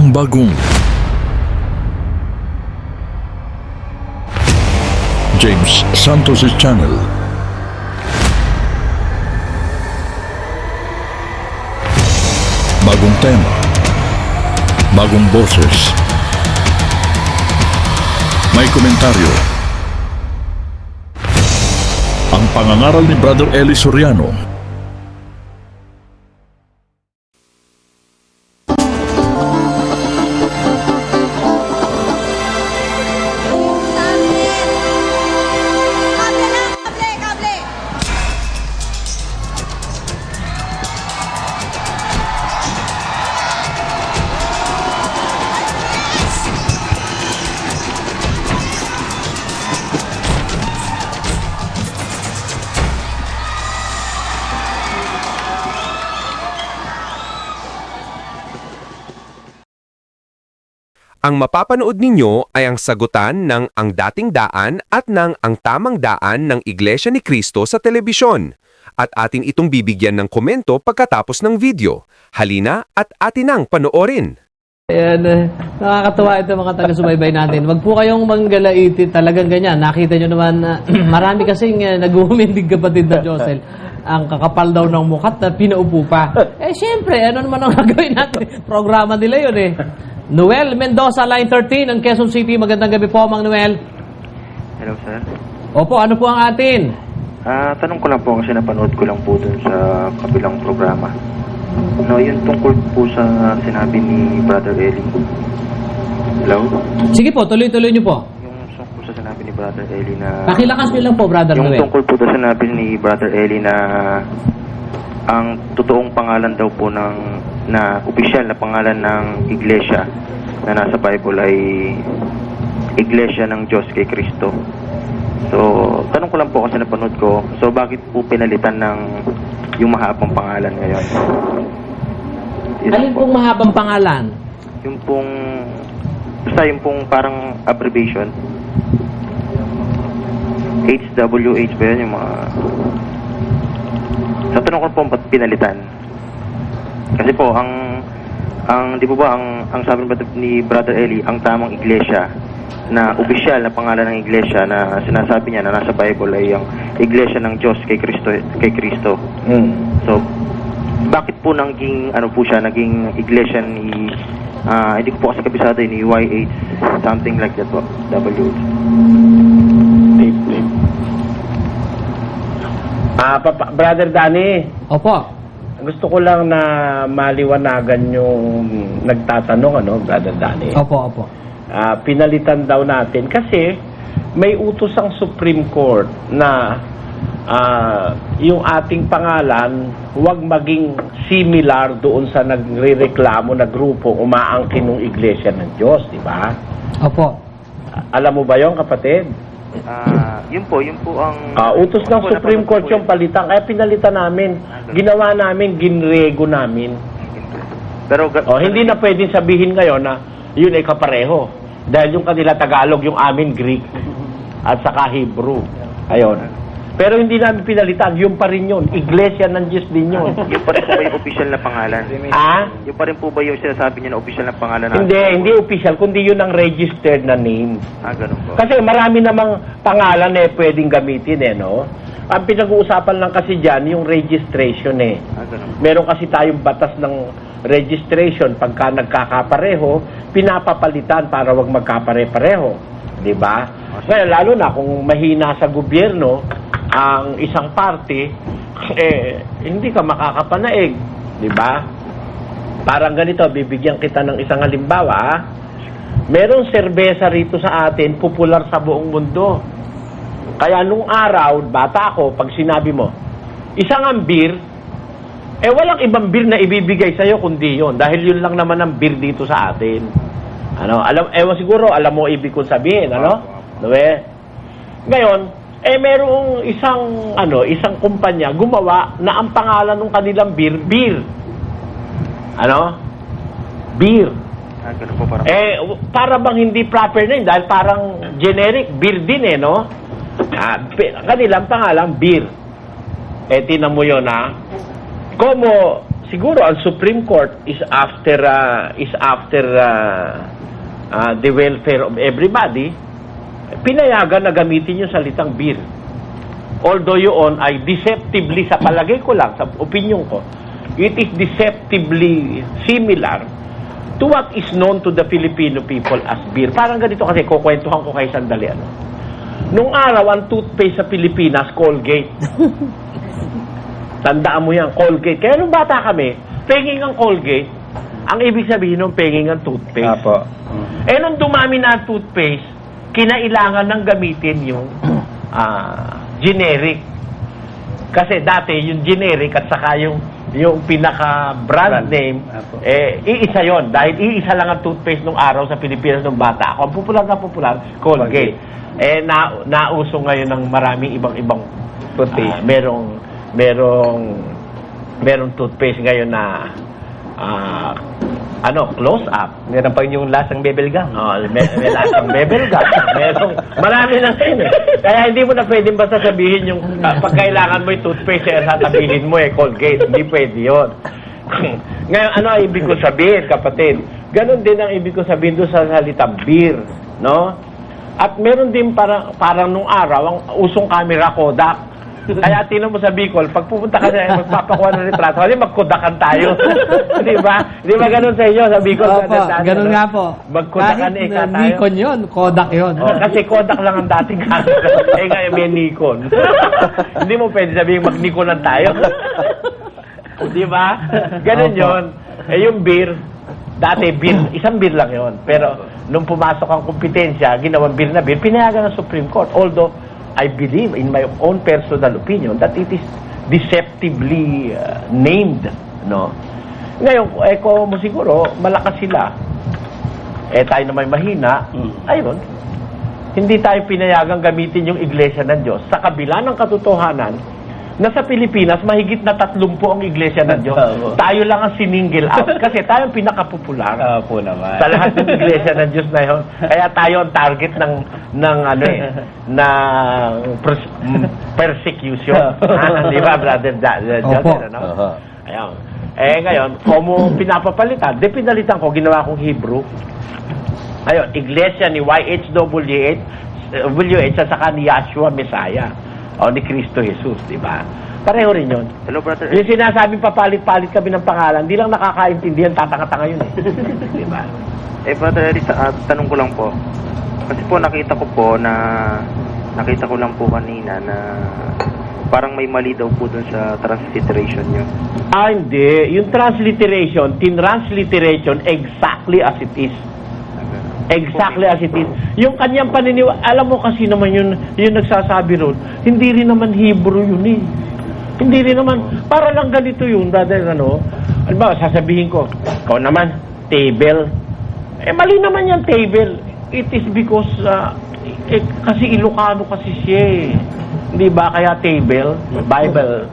ang bagong James Santos Channel. Bagong tema, bagong boses, may komentaryo. Ang pangangaral ni Brother Eli Soriano. Ang mapapanood ninyo ay ang sagutan ng Ang Dating Daan at ng Ang Tamang Daan ng Iglesia ni Cristo sa telebisyon. At atin itong bibigyan ng komento pagkatapos ng video. Halina at atin ang panoorin. Ayan, nakakatuwa ito mga taga-subaybay natin. Wag po kayong manggalaiti, talagang ganyan. Nakita nyo naman, marami kasing nag-uumindig kapatid na Josel. Ang kakapal daw ng mukhat na pinaupo pa. Siyempre, ano naman ang gagawin natin? Programa nila yun eh. Noel Mendoza, line 13 ng Quezon City. Magandang gabi po, Mang Noel. Hello, sir. Opo, ano po ang atin? Tanong ko lang po kasi napanood ko lang po dun sa kabilang programa. No, yun tungkol po sa sinabi ni Brother Eli. Hello? Sige po, tuloy-tuloy nyo po. Yung tungkol sa sinabi ni Brother Eli na... Pakilakas nyo lang po, Brother yung Noel. tungkol po sa sinabi ni Brother Eli na ang totoong pangalan daw po na opisyal na pangalan ng iglesia na nasa Bible ay Iglesia ng Diyos kay Cristo. So, tanong ko lang po kasi napanood ko, so bakit po pinalitan ng yung mahabang pangalan ngayon? Alin pong mahabang pangalan? Yung pong, basta yung pong parang abbreviation. HWH ba yun yung mga... Sa tanong ko po ba't pinalitan? Kasi po, di po ba, ang sabi ni Brother Eli, ang tamang iglesia na opisyal na pangalan ng iglesia na sinasabi niya na nasa Bible ay ang iglesia ng Diyos kay Cristo. So, bakit po naging, naging iglesia ni, hindi ko po kasi kabisado ni YH, something like that po, W. Brother Danny, Opo. gusto ko lang na maliwanagan yung nagtatanong, Brother Danny. Opo. Pinalitan daw natin kasi may utos ang Supreme Court na yung ating pangalan huwag maging similar doon sa nagrereklamo na grupo umaangkin ng Iglesia ng Diyos, di ba? Opo. Alam mo ba yon, kapatid? Yun po ang... Utos ng Supreme Court yung palitan. Kaya pinalitan namin. Ginawa namin, ginrego namin. Pero... hindi na pwedeng sabihin ngayon na yun ay kapareho. Dahil yung kanila Tagalog, yung amin Greek. At saka Hebrew. Ayun. Pero hindi namin pinalitan. Yung pa rin yun. Iglesia ng Diyos din yun. Yung pa rin po ba yung official na pangalan? Yung pa rin po ba yung sinasabi niya na official na pangalan? Hindi official. Kundi yun ang registered na name. Ganun po. Kasi marami namang pangalan pwedeng gamitin no? Ang pinag-uusapan lang kasi dyan, yung registration Ganun. Meron kasi tayong batas ng registration. Pagka nagkakapareho, pinapapalitan para wag magkapare-pareho. Diba? Kaya lalo na kung mahina sa gobyerno ang isang party, hindi ka makakapanaig. Diba? Parang ganito, bibigyan kita ng isang halimbawa. Merong serbesa rito sa atin, popular sa buong mundo. Kaya nung araw, bata ako, pag sinabi mo, isang ang beer, walang ibang beer na ibibigay sa'yo kundi yun. Dahil yun lang naman ang beer dito sa atin. Siguro, alam mo ibig kong sabihin, Ngayon, merong isang kumpanya gumawa na ang pangalan ng kanilang beer. Beer. Ganun po parang... para bang hindi proper na yun dahil parang generic beer din kanilang pangalan beer. Tinan mo yun Como siguro ang Supreme Court is after the welfare of everybody, pinayagan na gamitin yung salitang beer. Although yun ay deceptively, sa palagay ko lang, sa opinion ko, it is deceptively similar to what is known to the Filipino people as beer. Parang ganito kasi, kukwentuhan ko kayo sandali. Nung araw, ang toothpaste sa Pilipinas, Colgate. Tandaan mo yan, Colgate. Kaya nung bata kami, penging ang Colgate, ang ibig sabihin ng penging ang toothpaste. Apo. Nung dumami na ang toothpaste, kinailangan ng gamitin yung generic. Kasi dati, yung generic at saka yung pinaka-brand name, iisa yon. Dahil iisa lang ang toothpaste nung araw sa Pilipinas nung bata ako. Ang popular na popular, Colgate. Nauso ngayon ng maraming ibang toothpaste. Merong toothpaste ngayon na close up. Meron pa yung lasang bebelgam. May lasang bebelgam. Marami lang yun eh. Kaya hindi mo na pwedeng basta sabihin yung pag kailangan mo yung toothpaste, sasabihin mo Colgate. Hindi pwede yun. Ngayon, ano ang ibig ko sabihin, kapatid? Ganon din ang ibig ko sabihin doon sa salitang beer. No? At meron din parang nung araw, ang usong camera Kodak. Kaya tinan mo sa Bicol, pag pupunta ka na magpapakuha ng retrato, magkodakan tayo. Di ba? Di ba ganun sa inyo sa Bicol? Opo, ganun nga po. Magkodakan Kahit tayo. Nikon yun, Kodak yun. Kasi Kodak lang ang dating camera. Ngayon may Nikon. Hindi mo pwede sabihin mag-Nikonan tayo. Di ba? Ganun yun. Yung beer, dati isang beer lang yun. Pero nung pumasok ang kompetensya, ginawang beer na beer, pinayagan ng Supreme Court. Although, I believe, in my own personal opinion, that it is deceptively named. No? Ngayon, mo siguro, malakas sila. Tayo naman mahina. Ayun, hindi tayo pinayagang gamitin yung Iglesia ng Diyos. Sa kabila ng katotohanan, na sa Pilipinas, mahigit na 30 ang Iglesia ng Diyos. Tayo lang ang siningil out. Kasi tayo ang pinakapopular. Opo naman. Sa lahat ng Iglesia ng Diyos na yun. Kaya tayo ang target ng persecution. Di ba, Brother John? Ano? Ayun. Ngayon, kung pinapapalitan, pinalitan ko, ginawa kong Hebrew. Ayun, Iglesia ni YHWH at saka ni Yahshua Messiah. O ni Cristo Jesus, di ba? Pareho rin yun. Hello, Brother. Yung sinasabing papalit-palit kami ng pangalan, di lang nakakaintindihan, tatanga-tanga yun eh. Di ba? Brother Ellie, tanong ko lang po. Kasi po nakita ko lang po kanina na parang may mali daw po dun sa transliteration nyo. Hindi. Yung transliteration exactly as it is. Exactly as it is. Yung kanyang paniniwala, alam mo kasi naman yung nagsasabi ron, hindi rin naman Hebrew yun eh. Hindi rin naman, para lang ganito yun, brother, ano ba, sasabihin ko, ikaw naman, table. Mali naman yung table. It is because, kasi Ilocano kasi siya eh. Di ba? Kaya table, Bible,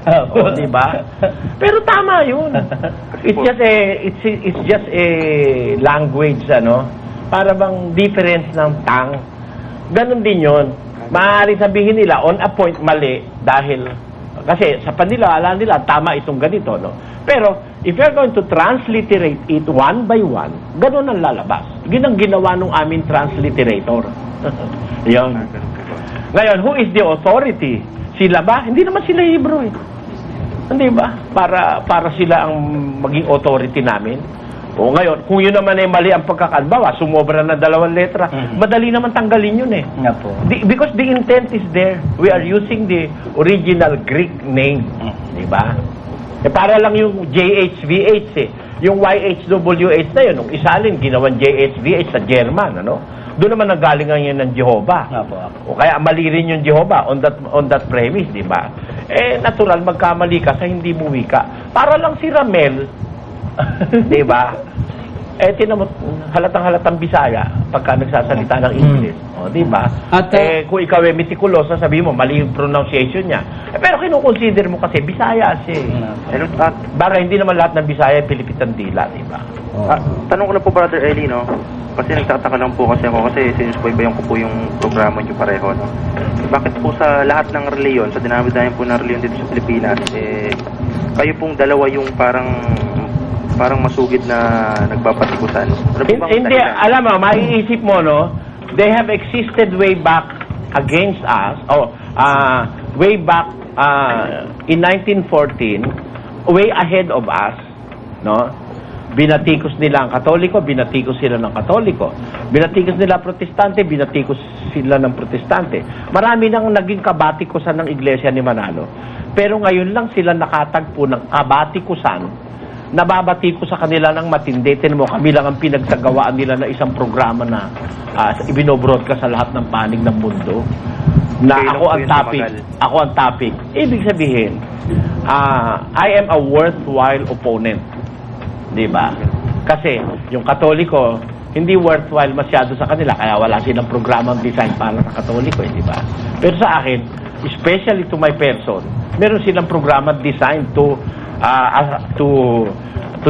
di ba? Pero tama yun. It's just a language, ano? Para bang difference ng tongue. Ganon din yun. Maaari sabihin nila, on a point, mali, dahil, kasi sa panila, nila, tama itong ganito, no? Pero, if you're going to transliterate it one by one, ganon ang lalabas. Ginang ginawa nung aming transliterator. Yun. Ngayon, who is the authority? Sila ba? Hindi naman sila Hebrew eh. Hindi ba? Para sila ang maging authority namin. O ngayon, kung yun naman ay mali ang pagkakalbawa, sumobra na 2 letra, madali naman tanggalin yun eh. Because the intent is there. We are using the original Greek name. Diba? Para lang yung JHVH eh. Yung YHWH na yun, nung isalin, ginawan JHVH sa German, ano? Doon naman nanggalingan yun ng Jehovah. O kaya mali rin yung Jehovah on that premise, diba? Natural, magkamali ka sa hindi mo wika. Para lang si Ramel, diba? Tinamot, halatang Bisaya pagka nagsasalita ng English. O, diba? At, kung ikaw ay meticuloso, sabi mo, mali yung pronunciation niya. Pero kinukonsider mo kasi Bisaya siya. Bagay, hindi naman lahat ng Bisaya Pilipitan dila, diba? Tanong ko lang po, Brother Ellie, no? Kasi nagtataka lang po kasi ako, kasi sinusubaybayan ko po yung programa niyo pareho, no? Bakit po sa lahat ng reliyon, sa dinami-dami po ng reliyon dito sa Pilipinas, kayo pong dalawa yung parang parang masugid na nagbapatikusan. Ano po bang Hindi, dahilan? alam mo, maiisip mo, no? They have existed way back against us, way back in 1914, way ahead of us, no? Binatikos nila ang Katoliko, binatikos sila ng Katoliko. Binatikos nila ang Protestante, binatikos sila ng Protestante. Marami nang naging kabatikusan ng Iglesia ni Manalo. Pero ngayon lang sila nakatagpo ng kabatikusan, nababati ko sa kanila ng matindi. Tinan mo, kami lang ang pinagsagawaan nila na isang programa na ibinobroadcast sa lahat ng panig ng mundo. Na Kailan ako po ang yun topic. tumagal? Ako ang topic. Ibig sabihin, I am a worthwhile opponent. Di ba? Kasi yung Katoliko, hindi worthwhile masyado sa kanila, kaya wala silang programang design para sa Katoliko, di ba? Pero sa akin, especially to my person, meron silang programa designed to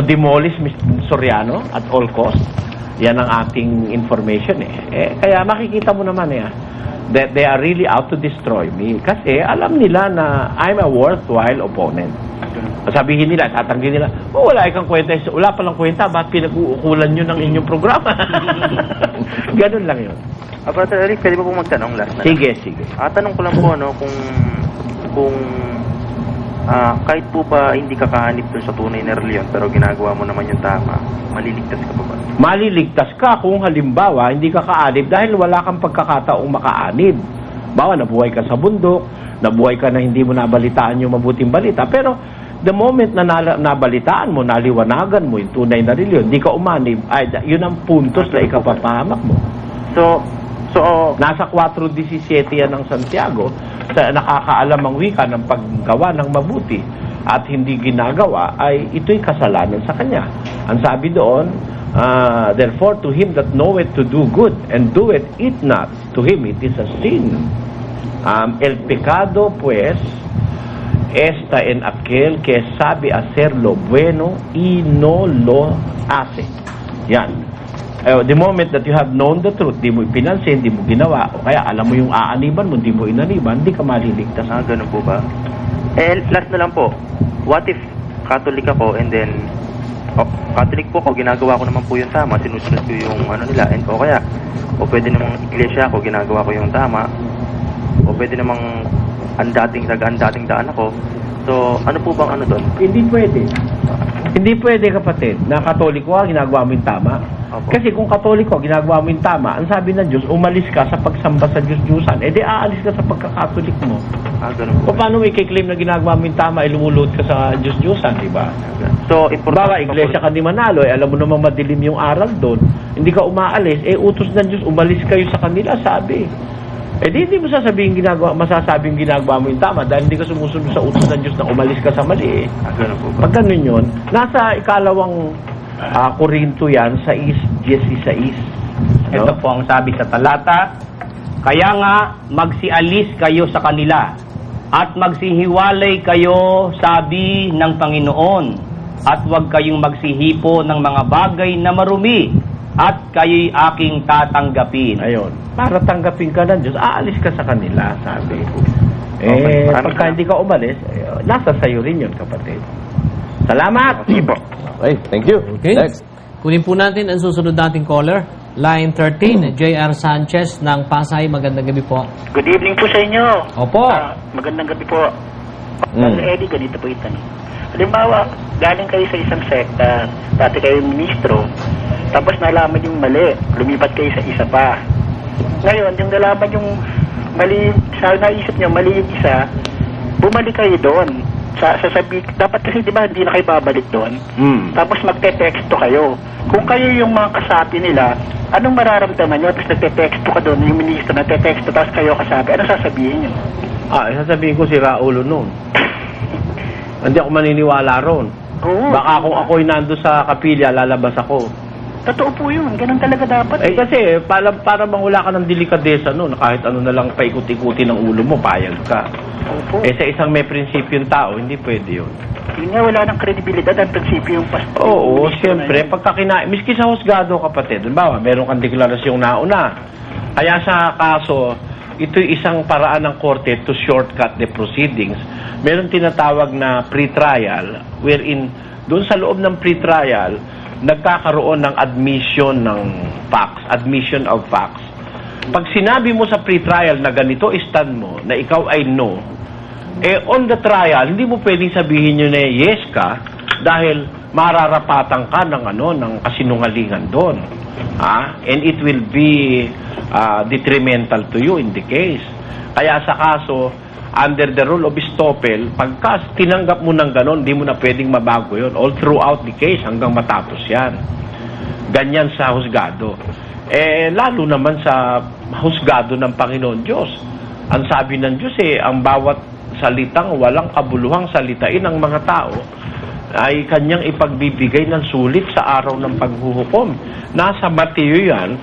demolish Mr. Soriano at all cost. Yan ang ating information kaya makikita mo naman that they are really out to destroy me kasi alam nila na I'm a worthwhile opponent. Sabihin nila, tatanggihin nila, wala ikang kwenta, wala palang kwenta, bakit pinag-uukulan nyo ng inyong programa? Ganun lang yun. Brother Eric, pwede ba pong magtanong last na? Sige. Tanong ko lang po, kung kahit po ba hindi ka kahanip dun sa tunay na reliyon, pero ginagawa mo naman yung tama, maliligtas ka pa ba? Maliligtas ka kung halimbawa hindi ka kaanib dahil wala kang pagkakataong makaanib. Bawa, nabuhay ka sa bundok, nabuhay ka na hindi mo nabalitaan yung mabuting balita, pero the moment na nabalitaan mo, naliwanagan mo yung tunay na reliyon, di ka umanib, yun ang puntos na ikapapahamak mo. So, Nasa 4:17 yan ng Santiago, sa nakakaalam ang wika ng paggawa ng mabuti at hindi ginagawa, ay ito'y kasalanan sa kanya. Ang sabi doon, therefore to him that knoweth to do good and doeth it not, to him it is a sin. El pecado pues está en aquel que sabe hacer lo bueno y no lo hace. Yan. The moment that you have known the truth, di mo ipinansin, di mo ginawa, o kaya alam mo yung aaniban mo, di mo inaniban, di ka maliligtas. ganun po ba? Last na lang po, what if Catholic ako and then Catholic po ako, ginagawa ko naman po yung tama, sinusunod ko yung nila, o pwede namang iglesia ako, ginagawa ko yung tama, o pwede namang ang dating daan ako. So, ano po bang doon? Hindi pwede. Hindi pwede, kapatid, na Katoliko ka, ginagawa mo yung tama. Opo. Kasi kung Katoliko, ginagawa mo yung tama, ang sabi ng Diyos, umalis ka sa pagsamba sa Diyos-Diyusan, di aalis ka sa pagkakatolik mo. Ganun po. O paano mo i-claim na ginagawa mo yung tama, ilumulod ka sa Diyos-Diyusan, di ba? So, importante. Bawa, iglesia ka ni Manalo, alam mo namang madilim yung aral doon, hindi ka umaalis, utos ng Diyos, umalis kayo sa kanila, sabi. Hindi mo masasabing ginagawa mo yung tama dahil hindi ka sumusunod sa utos ng Diyos na umalis ka sa mali. Ganun po ba? Pag ganun yun, nasa ikalawang Korinto yan, 6:16. Ito po ang sabi sa talata, kaya nga magsialis kayo sa kanila at magsihiwalay kayo, sabi ng Panginoon, at huwag kayong magsihipo ng mga bagay na marumi at kayo'y aking tatanggapin. Ayun. Para tanggapin ka ng Diyos, aalis ka sa kanila, sabi. Okay. Pagka hindi ka umalis, nasa sayo rin yun, kapatid. Salamat! Okay, thank you. Okay. Next. Kunin po natin ang susunod nating caller. Line 13, J.R. Sanchez ng Pasay. Magandang gabi po. Good evening po sa inyo. Opo. Magandang gabi po. Brother Eddie, ganito po ito. Halimbawa, galing kayo sa isang sekta, dati kayo ministro, tapos nalaman yung mali, lumipat kayo sa isa pa. Ngayon, yung nalaman yung mali, sa naisip nyo, mali yung isa, bumalik kayo doon. Dapat kasi di ba hindi na kayo babalik doon? Tapos magte-texto kayo. Kung kayo yung mga kasapi nila, anong mararamdaman nyo? Tapos nagte-texto ka doon, yung ministro nagte-texto, tapos kayo kasapi, ano sasabihin nyo? Sasabihin ko si Raulo noon. Hindi ako maniniwala ron. Oo. Baka kung ako'y nando sa kapilya, lalabas ako. Totoo po yun. Ganun talaga dapat. Kasi para bang wala ka ng delikadesa no, na kahit ano na lang paikot-ikuti ng ulo mo, payag ka. Opo. Sa isang may prinsipyo yung tao, hindi pwede yun. Yun nga, wala ng kredibilidad ang prinsipyo yung pastor. Oo, siyempre, miski sa husgado, kapatid, halimbawa, meron kang deklarasyong nauna. Kaya sa kaso, ito'y isang paraan ng korte to shortcut the proceedings. Meron tinatawag na pre-trial wherein doon sa loob ng pre-trial, nagkakaroon ng admission of facts. Pag sinabi mo sa pre-trial na ganito stand mo, na ikaw ay no, on the trial, hindi mo pwedeng sabihin nyo na yes ka dahil mararapatan ka ng kasinungalingan doon. And it will be detrimental to you in the case. Kaya sa kaso, under the rule of estoppel, pagka tinanggap mo ng ganon, hindi mo na pwedeng mabago yun. All throughout the case hanggang matapos yan. Ganyan sa husgado. Lalo naman sa husgado ng Panginoon Diyos. Ang sabi ng Diyos ang bawat salitang walang kabuluhang salitain ng mga tao ay kanyang ipagbibigay ng sulit sa araw ng paghuhukom. Nasa Mateo yan,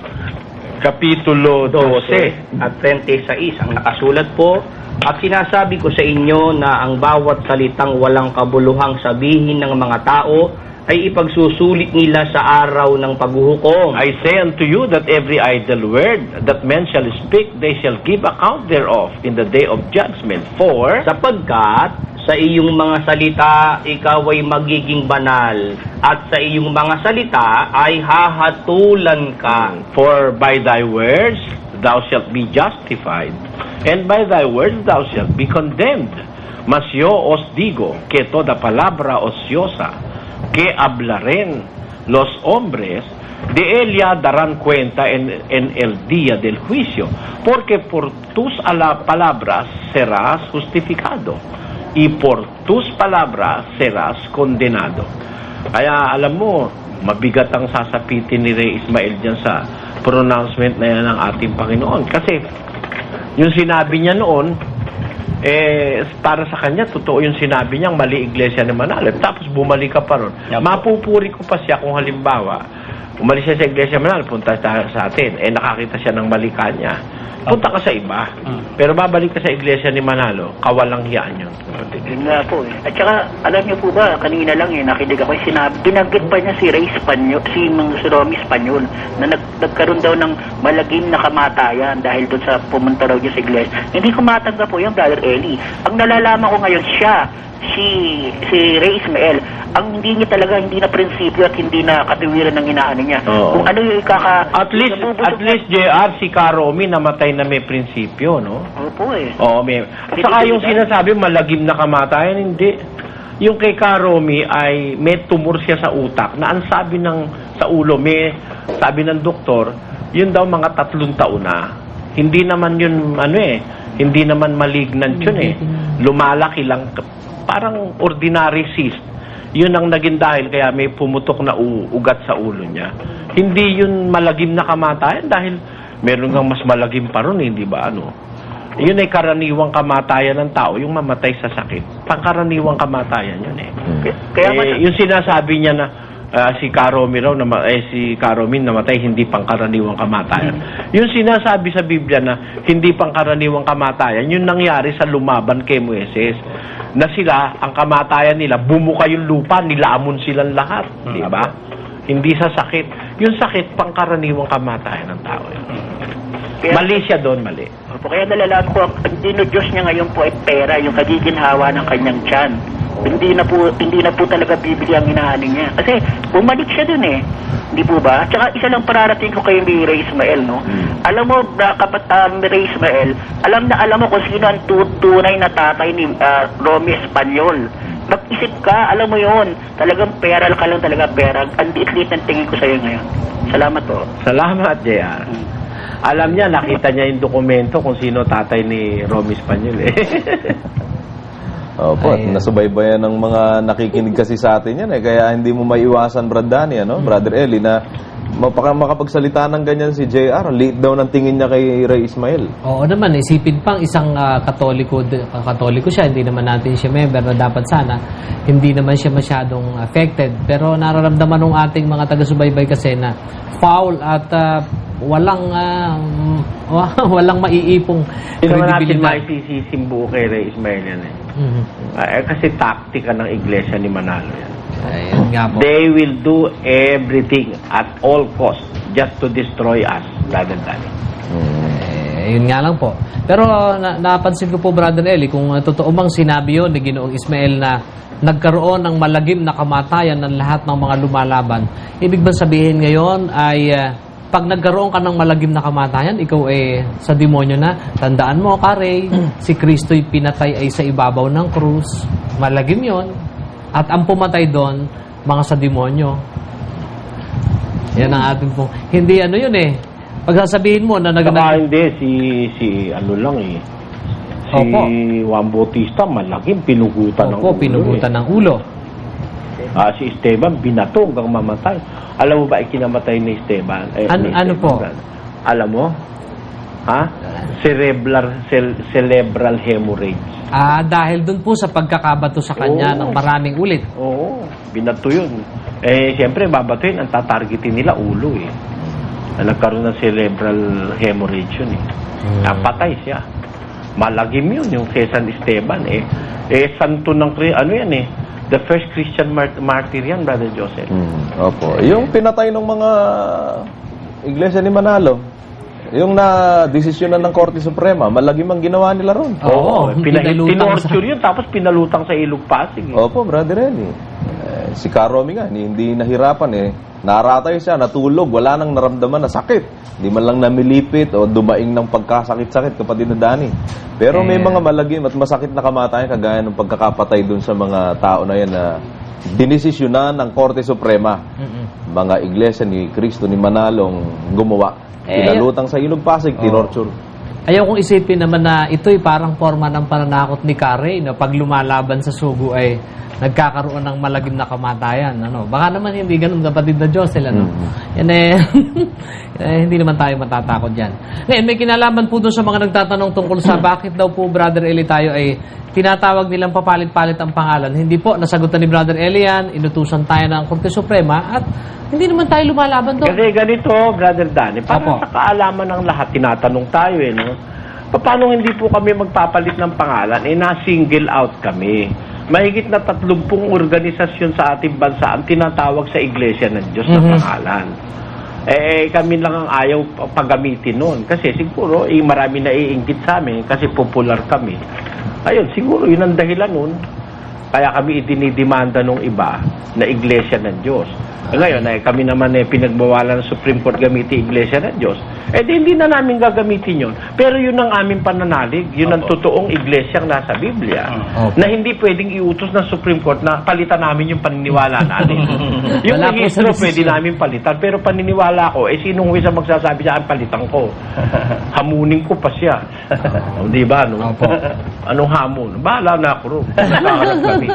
Kapitulo 12 at 26 ang nakasulat po. At sinasabi ko sa inyo na ang bawat salitang walang kabuluhang sabihin ng mga tao ay ipagsusulit nila sa araw ng paghuhukom. I say unto you that every idle word that men shall speak, they shall give account thereof in the day of judgment. For Sapagkat sa iyong mga salita, ikaw ay magiging banal, at sa iyong mga salita ay hahatulan ka. For by thy words thou shalt be justified, and by thy words thou shalt be condemned. Mas yo os digo que toda palabra ociosa que hablaren los hombres, de ella darán cuenta en el día del juicio, porque por tus palabras serás justificado, y por tus palabras serás condenado. Kaya alam mo, mabigat ang sasapitin ni Rey Ismael dyan sa pronouncement na yan ng ating Panginoon. Kasi yung sinabi niya noon, para sa kanya, totoo yung sinabi niya, mali iglesia ni Manalo. Tapos bumalik ka pa ron. Mapupuri ko pa siya kung halimbawa, umalis siya sa iglesia Manalo, punta sa atin, nakakita siya ng mali kanya. Punta ka sa iba. Pero babalik ka sa iglesia ni Manalo, kawalang hiyaan yun. Yun nga po At saka, alam niyo po ba, kanina lang nakinig ako yung sinabi, binanggit pa niya si Rey Espanyol, si Romy Espanyol, na nagkaroon daw ng malagim na kamatayan dahil doon sa pumunta raw niya sa iglesia. Hindi ko matanggap po yung Brother Eli. Ang nalalaman ko ngayon siya, si Rey Ismael, ang hindi na prinsipyo at hindi na katiwiran ng inaano niya. Oo. Kung ano yung At least JR, si Karomi namatay na may prinsipyo, no? Opo Oo, may. At saka yung sinasabi, malagim na kamatayan, hindi. Yung kay Karomi ay may tumor siya sa utak na ang sabi sa ulo, sabi ng doktor, yun daw mga 3 taon na. Hindi naman yun, hindi naman malignant yun Lumalaki lang, parang ordinary cyst. Yun ang naging dahil kaya may pumutok na ugat sa ulo niya. Hindi yun malagim na kamatayan dahil meron kang mas malagim pa ron, hindi ba Yun ay karaniwang kamatayan ng tao, yung mamatay sa sakit. Pangkaraniwang kamatayan yun yung sinasabi niya na si Karomi raw, si Karomin namatay, hindi pangkaraniwang kamatayan. Yung sinasabi sa Biblia na hindi pangkaraniwang kamatayan, yun nangyari sa lumaban kay Moises. Na sila, ang kamatayan nila, bumuka yung lupa, nilamon silang lahat. Di ba? Hindi sa sakit. Yung sakit, pangkaraniwang kamatayan ng tao. Mali siya doon, mali. Opo, kaya nalalaman ko, ang dinodiyos niya ngayon po ay pera, yung kagiginhawa ng kanyang tiyan. Hindi na po talaga bibili ang inaano niya. Kasi bumalik siya dun Hindi po ba? Tsaka isa lang pararating ko kay Rey Ismael, no? Alam mo, Rey Ismael, alam mo kung sino ang tunay na tatay ni Romy Espanyol. Mag-isip ka, alam mo yon. Talagang pera ka lang talaga, pera. Ang liit ng tingin ko sa'yo ngayon. Salamat po. Salamat, JR. Alam niya, nakita niya yung dokumento kung sino tatay ni Romy Espanyol Opo, at nasubaybayan ng mga nakikinig kasi sa atin yan kaya hindi mo maiwasan, Brad Danny, Brother Eli, na makapagsalita ng ganyan si JR. Liit daw ng tingin niya kay Rey Ismael. Oo naman, isipin pang isang katoliko siya, hindi naman natin siya member na dapat sana, hindi naman siya masyadong affected. Pero nararamdaman ng ating mga taga-subaybay kasi na foul at walang maiipong Hindi naman natin credibility. maisisimbo kay Rey Ismael yan kasi taktika ng iglesia ni Manalo yan. Ayun nga po. They will do everything at all costs just to destroy us, Brother Danny. Yun nga lang po. Pero napansin ko po, Brother Eli, kung totoo mang sinabi yun ni Ginoong Ismael na nagkaroon ng malagim na kamatayan ng lahat ng mga lumalaban, ibig ba sabihin ngayon ay pag nagkaroon ka ng malagim na kamatayan, ikaw ay sa demonyo na? Tandaan mo, Karey, si Kristo'y pinatay ay sa ibabaw ng krus. Malagim yon. At ang pumatay doon, mga sa demonyo. Yan ang ating pong... Hindi ano yun eh. Pagsasabihin mo na Saka hindi, si ano lang eh. Si Opo. Juan Bautista, malaking pinugutan ng ulo. pinugutan ng ulo. Si Esteban, binato hanggang mamatay. Alam mo ba, ikinamatay ni Esteban? Ano po? Alam mo? Ha? Cerebral hemorrhage. Dahil dun po sa pagkakabato sa kanya ng maraming ulit. Oo, binato yun. Siyempre, babatuin, ang tatargetin nila ulo eh. Nagkaroon ng cerebral hemorrhage yun eh. Napatay siya. Malagim yun, yung kay San Esteban eh. Santo ng, ano yan eh, the first Christian martyr yan, Brother Joseph. Opo. Yung pinatay ng mga iglesia ni Manalo, yung na-desisyonan ng Korte Suprema, malagim ang ginawa nila ron. Oo, Tinorture yun, tapos pinalutang sa Ilog Pasig. Eh. Opo, Brother Eli. Si Karomi nga, hindi nahirapan eh. Naratay siya, natulog, wala nang naramdaman na sakit. Hindi man lang namilipit o dumaing ng pagkasakit-sakit, kapatid na Dani. Pero may mga malagim at masakit na kamatayan kagaya ng pagkakapatay dun sa mga tao na yan na dinesisyonan ng Korte Suprema. Mga iglesia ni Cristo ni Manalong gumawa. Pinalutang sa Ilog Pasig, tinorture. Ayaw kong isipin naman na ito'y parang forma ng pananakot ni Karey na pag lumalaban sa sugo ay nagkakaroon ng malagim na kamatayan. Ano? Baka naman hindi ganun, kapatid na Josel. Ano? Yan hindi naman tayo matatakot yan. Ngayon, may kinalaman po doon sa mga nagtatanong tungkol sa bakit daw po, Brother Eli, tayo ay tinatawag nilang papalit-palit ang pangalan. Hindi po, nasagutan ni Brother Eli yan, inutusan tayo ng Korte Suprema at hindi naman tayo lumalaban doon. Kasi ganito, Brother Danny, para sa kaalaman ng lahat, tinatanong tayo eh, no? Paano hindi po kami magpapalit ng pangalan? Na-single out kami. Mahigit na 30 organisasyon sa ating bansa ang tinatawag sa Iglesia ng Diyos na pangalan. Kami lang ang ayaw paggamitin noon. Kasi siguro, marami na iinggit sa amin kasi popular kami. Ayun, siguro yun ang dahilan noon. Kaya kami itinidemanda nung iba na Iglesia ng Diyos. Ngayon, kami naman pinagbawalan ng Supreme Court gamitin Iglesia ng Diyos. Hindi na namin gagamitin yun. Pero yun ang aming pananalig. Yun ang totoong Iglesia ang nasa Biblia. Na hindi pwedeng iutos ng Supreme Court na palitan namin yung paniniwala natin. Yung rehistro pwede namin palitan. Pero paniniwala ko, sinong huwis ang magsasabi siya, palitan ko. Hamunin ko pa siya. Di ba? No? Anong hamon? Bahala na ako ro. Kami.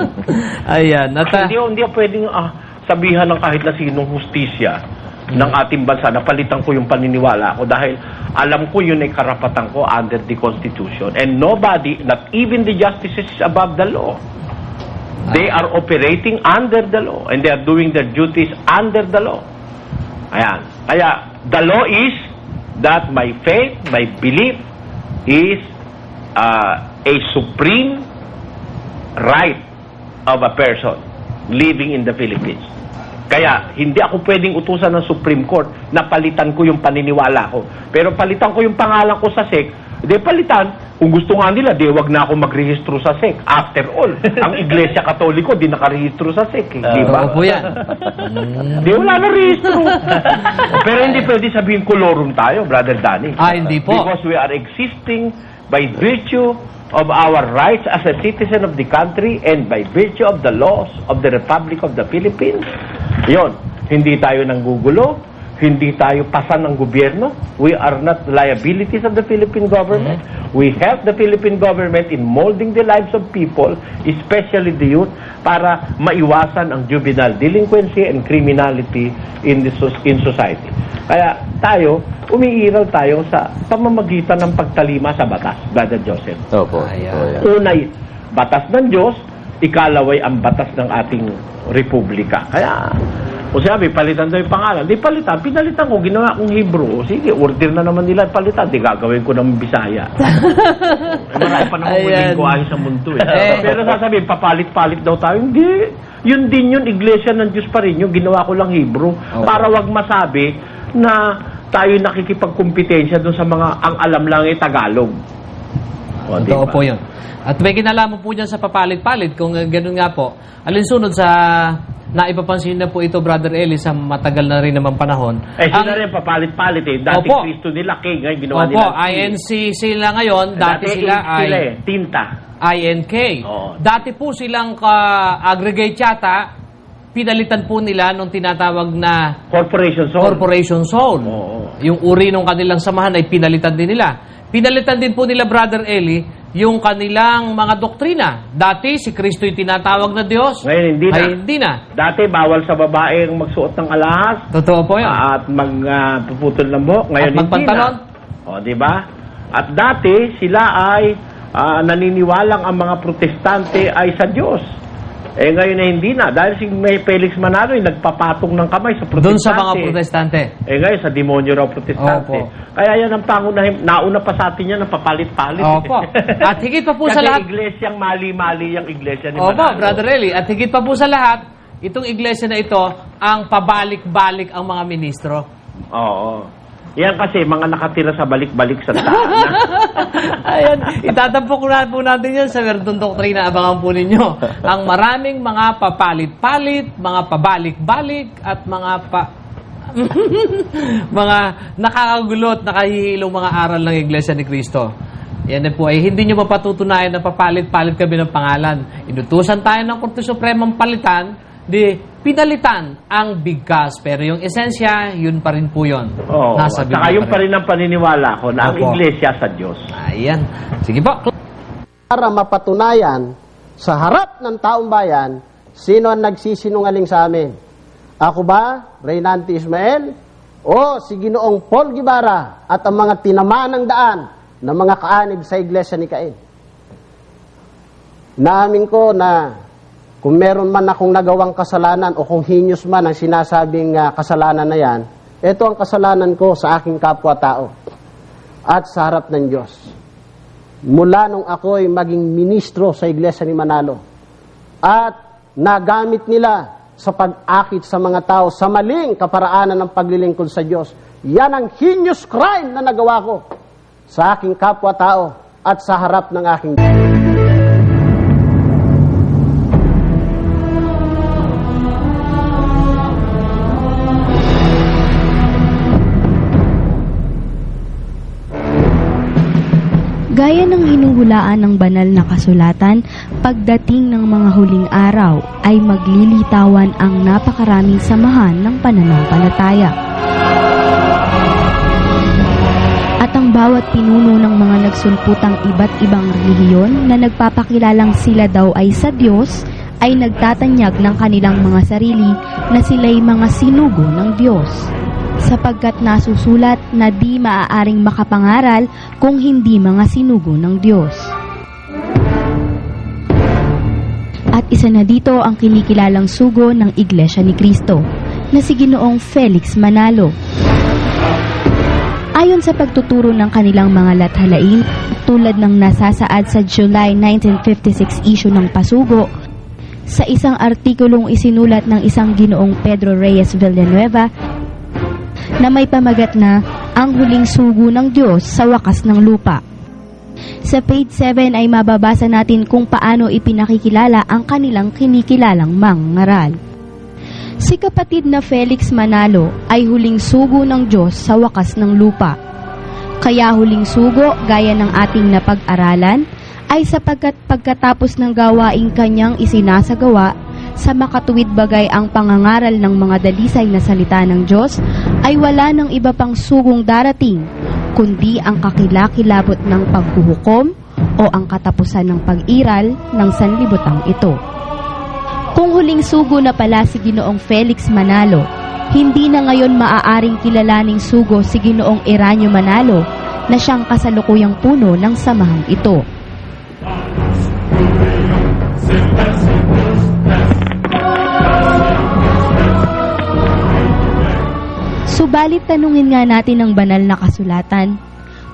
Ayan. Hindi pwedeng sabihan ng kahit na sinong hustisya ng ating bansa na palitan ko yung paniniwala ko dahil alam ko yun ay karapatan ko under the Constitution. And nobody, not even the justices, is above the law. They are operating under the law and they are doing their duties under the law. Ayan. Kaya, the law is that my faith, my belief is a supreme right of a person living in the Philippines. Kaya, hindi ako pwedeng utusan ng Supreme Court na palitan ko yung paniniwala ko. Pero palitan ko yung pangalan ko sa SEC, palitan. Kung gusto nga nila, wag na ako magrehistro sa SEC. After all, ang Iglesia Katoliko di nakarehistro sa SEC. Di ba? Oo po yan. Wala na rehistro. Pero hindi pwede sabihin kolorum tayo, Brother Danny. Hindi po. Because we are existing by virtue of our rights as a citizen of the country and by virtue of the laws of the Republic of the Philippines. Yon, hindi tayo nanggugulo, hindi tayo pasan ng gobyerno. We are not liabilities of the Philippine government. We help the Philippine government in molding the lives of people, especially the youth, para maiwasan ang juvenile delinquency and criminality in society. Kaya tayo, umiiral tayo sa pamamagitan ng pagtalima sa batas, Brother Joseph. Opo. Unay, batas ng Diyos, ikalaway ang batas ng ating republika. Kaya, kung sabi, palitan daw yung pangalan, pinalitan ko, ginawa kong Hebrew. Sige, order na naman nila palitan, gagawin ko ng Bisaya. Marami pa naman willing ko ayos sa mundo Pero sasabihin, papalit-palit daw tayo. Hindi. Yun din yun, Iglesia ng Diyos pa rin yung ginawa ko lang Hebrew. Para wag masabi na tayo nakikipagkumpetensya doon sa mga ang alam lang ay Tagalog. O, di Totoo ba? po yun. At may kinalaman po dyan sa papalit-palit, kung ganun nga po, alinsunod sa naipapansin na po ito, Brother Eli, sa matagal na rin naman panahon. Sila rin papalit-palit eh. Dati Opo. Kristo nila King, ngayon ginawa Opo, nila INC sila ngayon, dati sila ay tinta. INK. Oo. Dati po silang aggregate yata, pinalitan po nila nung tinatawag na Corporation Zone. Corporation Zone. Oo. Yung uri ng kanilang samahan ay pinalitan din nila. Pinalitan din po nila, Brother Eli, yung kanilang mga doktrina. Dati, si Kristo yung tinatawag na Diyos. Ngayon, hindi na. Ay, hindi na. Dati, bawal sa babae ang magsuot ng alahas Totoo po yun. at magpuputol ng buhok. Ngayon, At magpantalon. hindi na. O, di ba? At dati, sila ay naniniwalang ang mga protestante ay sa Diyos. Eh, ngayon na hindi na. Dahil si Felix Manalo ay nagpapatong ng kamay sa protestante. Doon sa mga protestante. Eh, ngayon, sa demonyo raw protestante. Opo. Kaya yan ang pangunahin. Nauna pa sa atin yan ang papalit-palit. Opo. At higit pa po sa lahat. Kasi iglesyang mali-mali yung iglesia ni Opo, Manalo. Brother Eli. At higit pa po sa lahat, itong iglesia na ito, ang pabalik-balik ang mga ministro. Oo. Yan kasi mga nakatira sa balik-balik sa tahanan. Ayan, itatampok na po natin yan sa Verdun Doktrina. Abangan po ninyo. Ang maraming mga papalit-palit, mga pabalik-balik, at mga mga nakakagulot, nakahihilong mga aral ng Iglesia ni Cristo. Yan na po ay hindi nyo mapatutunayan na papalit-palit kami ng pangalan. Inutusan tayo ng Korte Supremang palitan, di pinalitan ang bigkas. Pero yung esensya, yun pa rin po yun. Oo. Nasa Saka Biblia yung pa rin ang paniniwala ko na ang Opo. iglesia sa Diyos. Ayan. Sige po. Para mapatunayan sa harap ng taong bayan sino ang nagsisinungaling sa amin. Ako ba, Reynante Ismael, o si Ginoong Paul Guevara at ang mga tinamaan ng daan ng mga kaanib sa iglesia ni Cain. Naamin ko na kung meron man akong nagawang kasalanan o kung heinous man ang sinasabing kasalanan na yan, ito ang kasalanan ko sa aking kapwa-tao at sa harap ng Diyos. Mula nung ako'y maging ministro sa Iglesia ni Manalo at nagamit nila sa pag-akit sa mga tao sa maling kaparaanan ng paglilingkod sa Diyos. Yan ang heinous crime na nagawa ko sa aking kapwa-tao at sa harap ng aking Gaya ng hinuhulaan ng banal na kasulatan, pagdating ng mga huling araw ay maglilitawan ang napakaraming samahan ng pananampalataya. At ang bawat pinuno ng mga nagsulputang iba't ibang relihiyon na nagpapakilalang sila daw ay sa Diyos, ay nagtatanyag ng kanilang mga sarili na sila'y mga sinugo ng Diyos. Sapagkat nasusulat na di maaaring makapangaral kung hindi mga sinugo ng Diyos. At isa na dito ang kinikilalang sugo ng Iglesia ni Cristo, na si Ginoong Felix Manalo. Ayon sa pagtuturo ng kanilang mga lathalain, tulad ng nasasaad sa July 1956 issue ng Pasugo, sa isang artikulong isinulat ng isang Ginoong Pedro Reyes Villanueva, na may pamagat na ang huling sugo ng Diyos sa wakas ng lupa. Sa page 7 ay mababasa natin kung paano ipinakikilala ang kanilang kinikilalang mangaral. Si kapatid na Felix Manalo ay huling sugo ng Diyos sa wakas ng lupa. Kaya huling sugo, gaya ng ating napag-aralan, ay sapagkat pagkatapos ng gawaing kanyang isinasagawa, sa makatuwid bagay ang pangangaral ng mga dalisay na salita ng Diyos, ay wala ng iba pang sugong darating, kundi ang kakilakilabot ng paghuhukom o ang katapusan ng pag-iral ng sanlibutang ito. Kung huling sugo na pala si Ginoong Felix Manalo, hindi na ngayon maaaring kilalaning sugo si Ginoong Eranio Manalo na siyang kasalukuyang puno ng samahang ito. Subalit tanungin nga natin ang banal na kasulatan,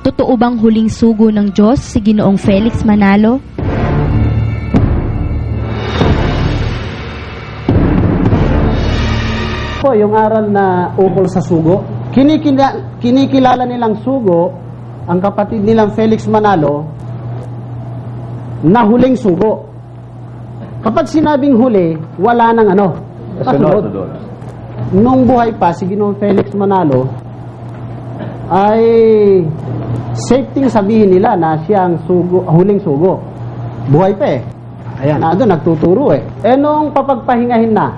totoo bang huling sugo ng Diyos si Ginoong Felix Manalo? po yung aral na ukol sa sugo. kinikilala nilang sugo, ang kapatid nilang Felix Manalo, na huling sugo. Kapag sinabing huli, wala nang kasunod. Nung buhay pa, si Ginoong Felix Manalo, ay safety sabihin nila na siya ang huling sugo. Buhay pa eh. Ayan, doon nagtuturo eh. Nung papagpahingahin na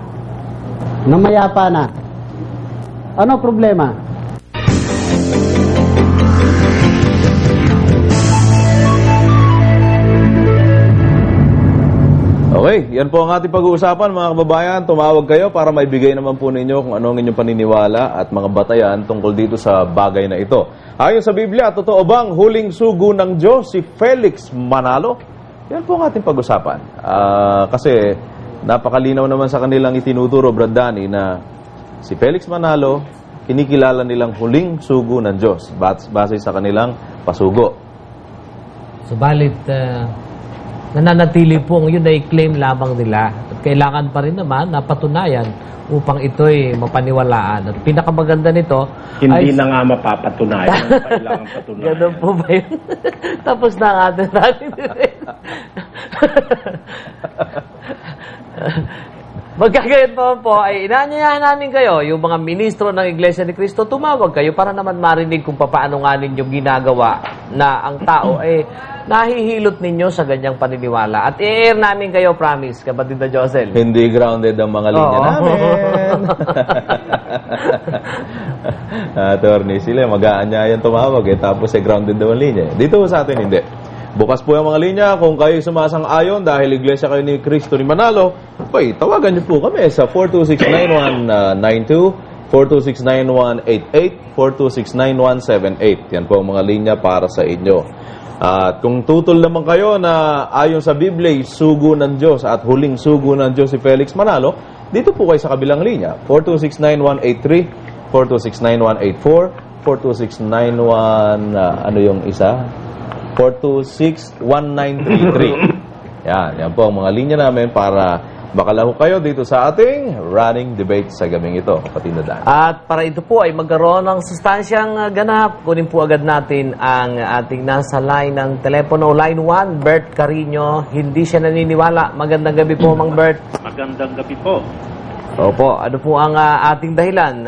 mayapa na, ano problema? Okay, yan po ang ating pag-uusapan mga kababayan. Tumawag kayo para maibigay naman po ninyo kung ano ang inyong paniniwala at mga batayan tungkol dito sa bagay na ito. Ayon sa Biblia, totoo bang huling sugo ng Diyos si Felix Manalo? Yan po ang ating pag-usapan. Kasi napakalinaw naman sa kanilang itinuturo, Brad Danny, na si Felix Manalo, kinikilala nilang huling sugo ng Diyos base sa kanilang pasugo. Subalit, nananatili po yun ay claim lamang nila. At kailangan pa rin naman na patunayan upang ito'y mapaniwalaan. At pinakamaganda nito Hindi na nga mapapatunayan. Kailangan patunayan. Ganun po ba yun? Tapos na ang atin natin. Magkagayon pa po ay inaanyayahan namin kayo, yung mga ministro ng Iglesia ni Cristo, tumawag kayo para naman marinig kung paano nga ninyong ginagawa na ang tao ay nahihilot ninyo sa ganyang paniniwala. At i-air namin kayo, promise, kapatid na Josel. Hindi grounded ang mga linya namin. Attorney, sila mag-aanyayan tumawag tapos grounded daw ang linya. Dito sa atin hindi. Bukas po ang mga linya. Kung kayo sumasang-ayon dahil iglesia kayo ni Cristo ni Manalo, tawagan niyo po kami sa 426-9192, 426-9188, 426-9178. Yan po ang mga linya para sa inyo. At kung tutol naman kayo na ayon sa Biblia, sugo ng Diyos at huling sugo ng Diyos si Felix Manalo, dito po kayo sa kabilang linya. 426-9183, 426-9184, 426-91, ano yung isa? 426-1933. Yan po ang mga linya namin para makalaho kayo dito sa ating running debate sa gabing ito, kapatid na Dan. At para ito po ay magkaroon ng sustansyang ganap, kunin po agad natin ang ating nasa line ng telepono. Line 1, Bert Carino. Hindi siya naniniwala. Magandang gabi po, Mang Bert. Magandang gabi po. Opo, ano po ang ating dahilan?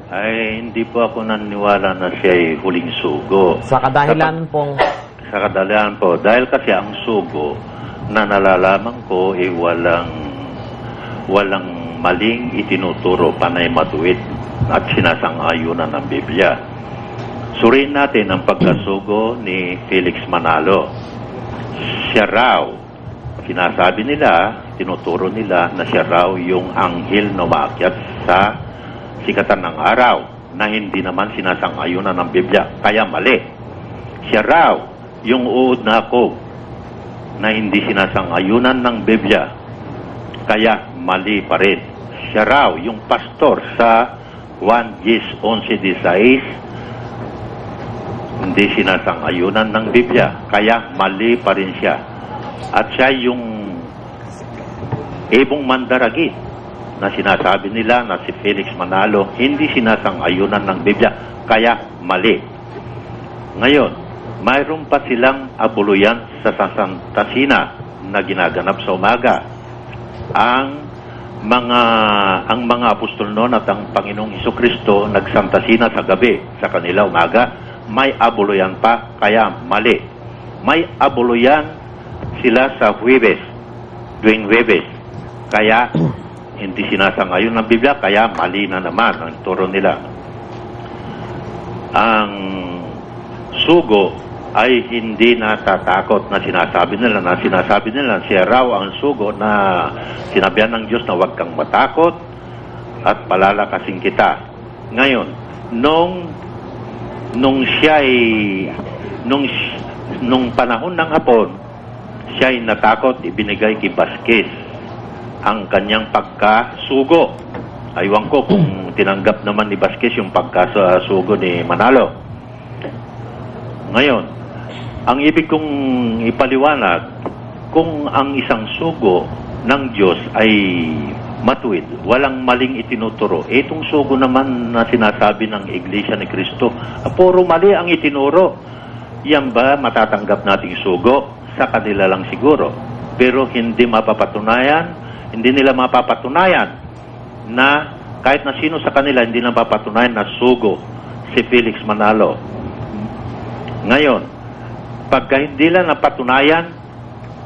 Ay, hindi po ako naniniwala na siya ay huling sugo. Sa kadahilan pong... Sa kadahilan po. Dahil kasi ang sugo na nalalaman ko ay walang maling itinuturo, panay matuwid at sinasang-ayunan ng Biblia. Suriin natin ang pagkasugo ni Felix Manalo. Siya raw, sinasabi nila, tinuturo nila na siya raw yung anghel na umakyat sa sikatan ng araw na hindi naman sinasang-ayunan ng Biblia. Kaya mali. Siya raw yung uod na Jacob na hindi sinasang-ayunan ng Biblia. Kaya mali pa rin. Siya raw yung pastor sa 1 Gis 11:16, hindi sinasang-ayunan ng Biblia. Kaya mali pa rin siya. At siya yung ibong mandaragit na sinasabi nila na si Felix Manalo, hindi sinasang-ayunan ng Biblia. Kaya mali. Ngayon, mayroon pa silang abuluyan sa Santa Cena na ginaganap sa umaga. Ang mga apostol noon at ang Panginoong Hesukristo nagsanta Cena sa gabi, sa kanila umaga, may abuluyan pa, kaya mali. May abuluyan sila sa Huwebes, tuwing Huwebes, kaya hindi sinasang-ayon ng Biblia, kaya mali na naman ang turo nila. Ang sugo ay hindi natatakot na sinasabi nila siya raw ang sugo na sinabihan ng Diyos na huwag kang matakot at palalakasin kita. Ngayon, nung panahon ng Hapon, siya ay natakot, ibinigay kay Vasquez ang kanyang pagkasugo. Aywan ko kung tinanggap naman ni Vasquez yung pagkasugo ni Manalo. Ngayon, ang ibig kong ipaliwanag, kung ang isang sugo ng Diyos ay matuwid, walang maling itinuturo. Itong sugo naman na sinasabi ng Iglesia ni Cristo, puro mali ang itinuro. Yan ba matatanggap nating sugo? Sa kanila lang siguro. Pero hindi nila mapapatunayan na kahit na sino sa kanila hindi napapatunayan na sugo si Felix Manalo. Ngayon, pagka hindi lang napatunayan,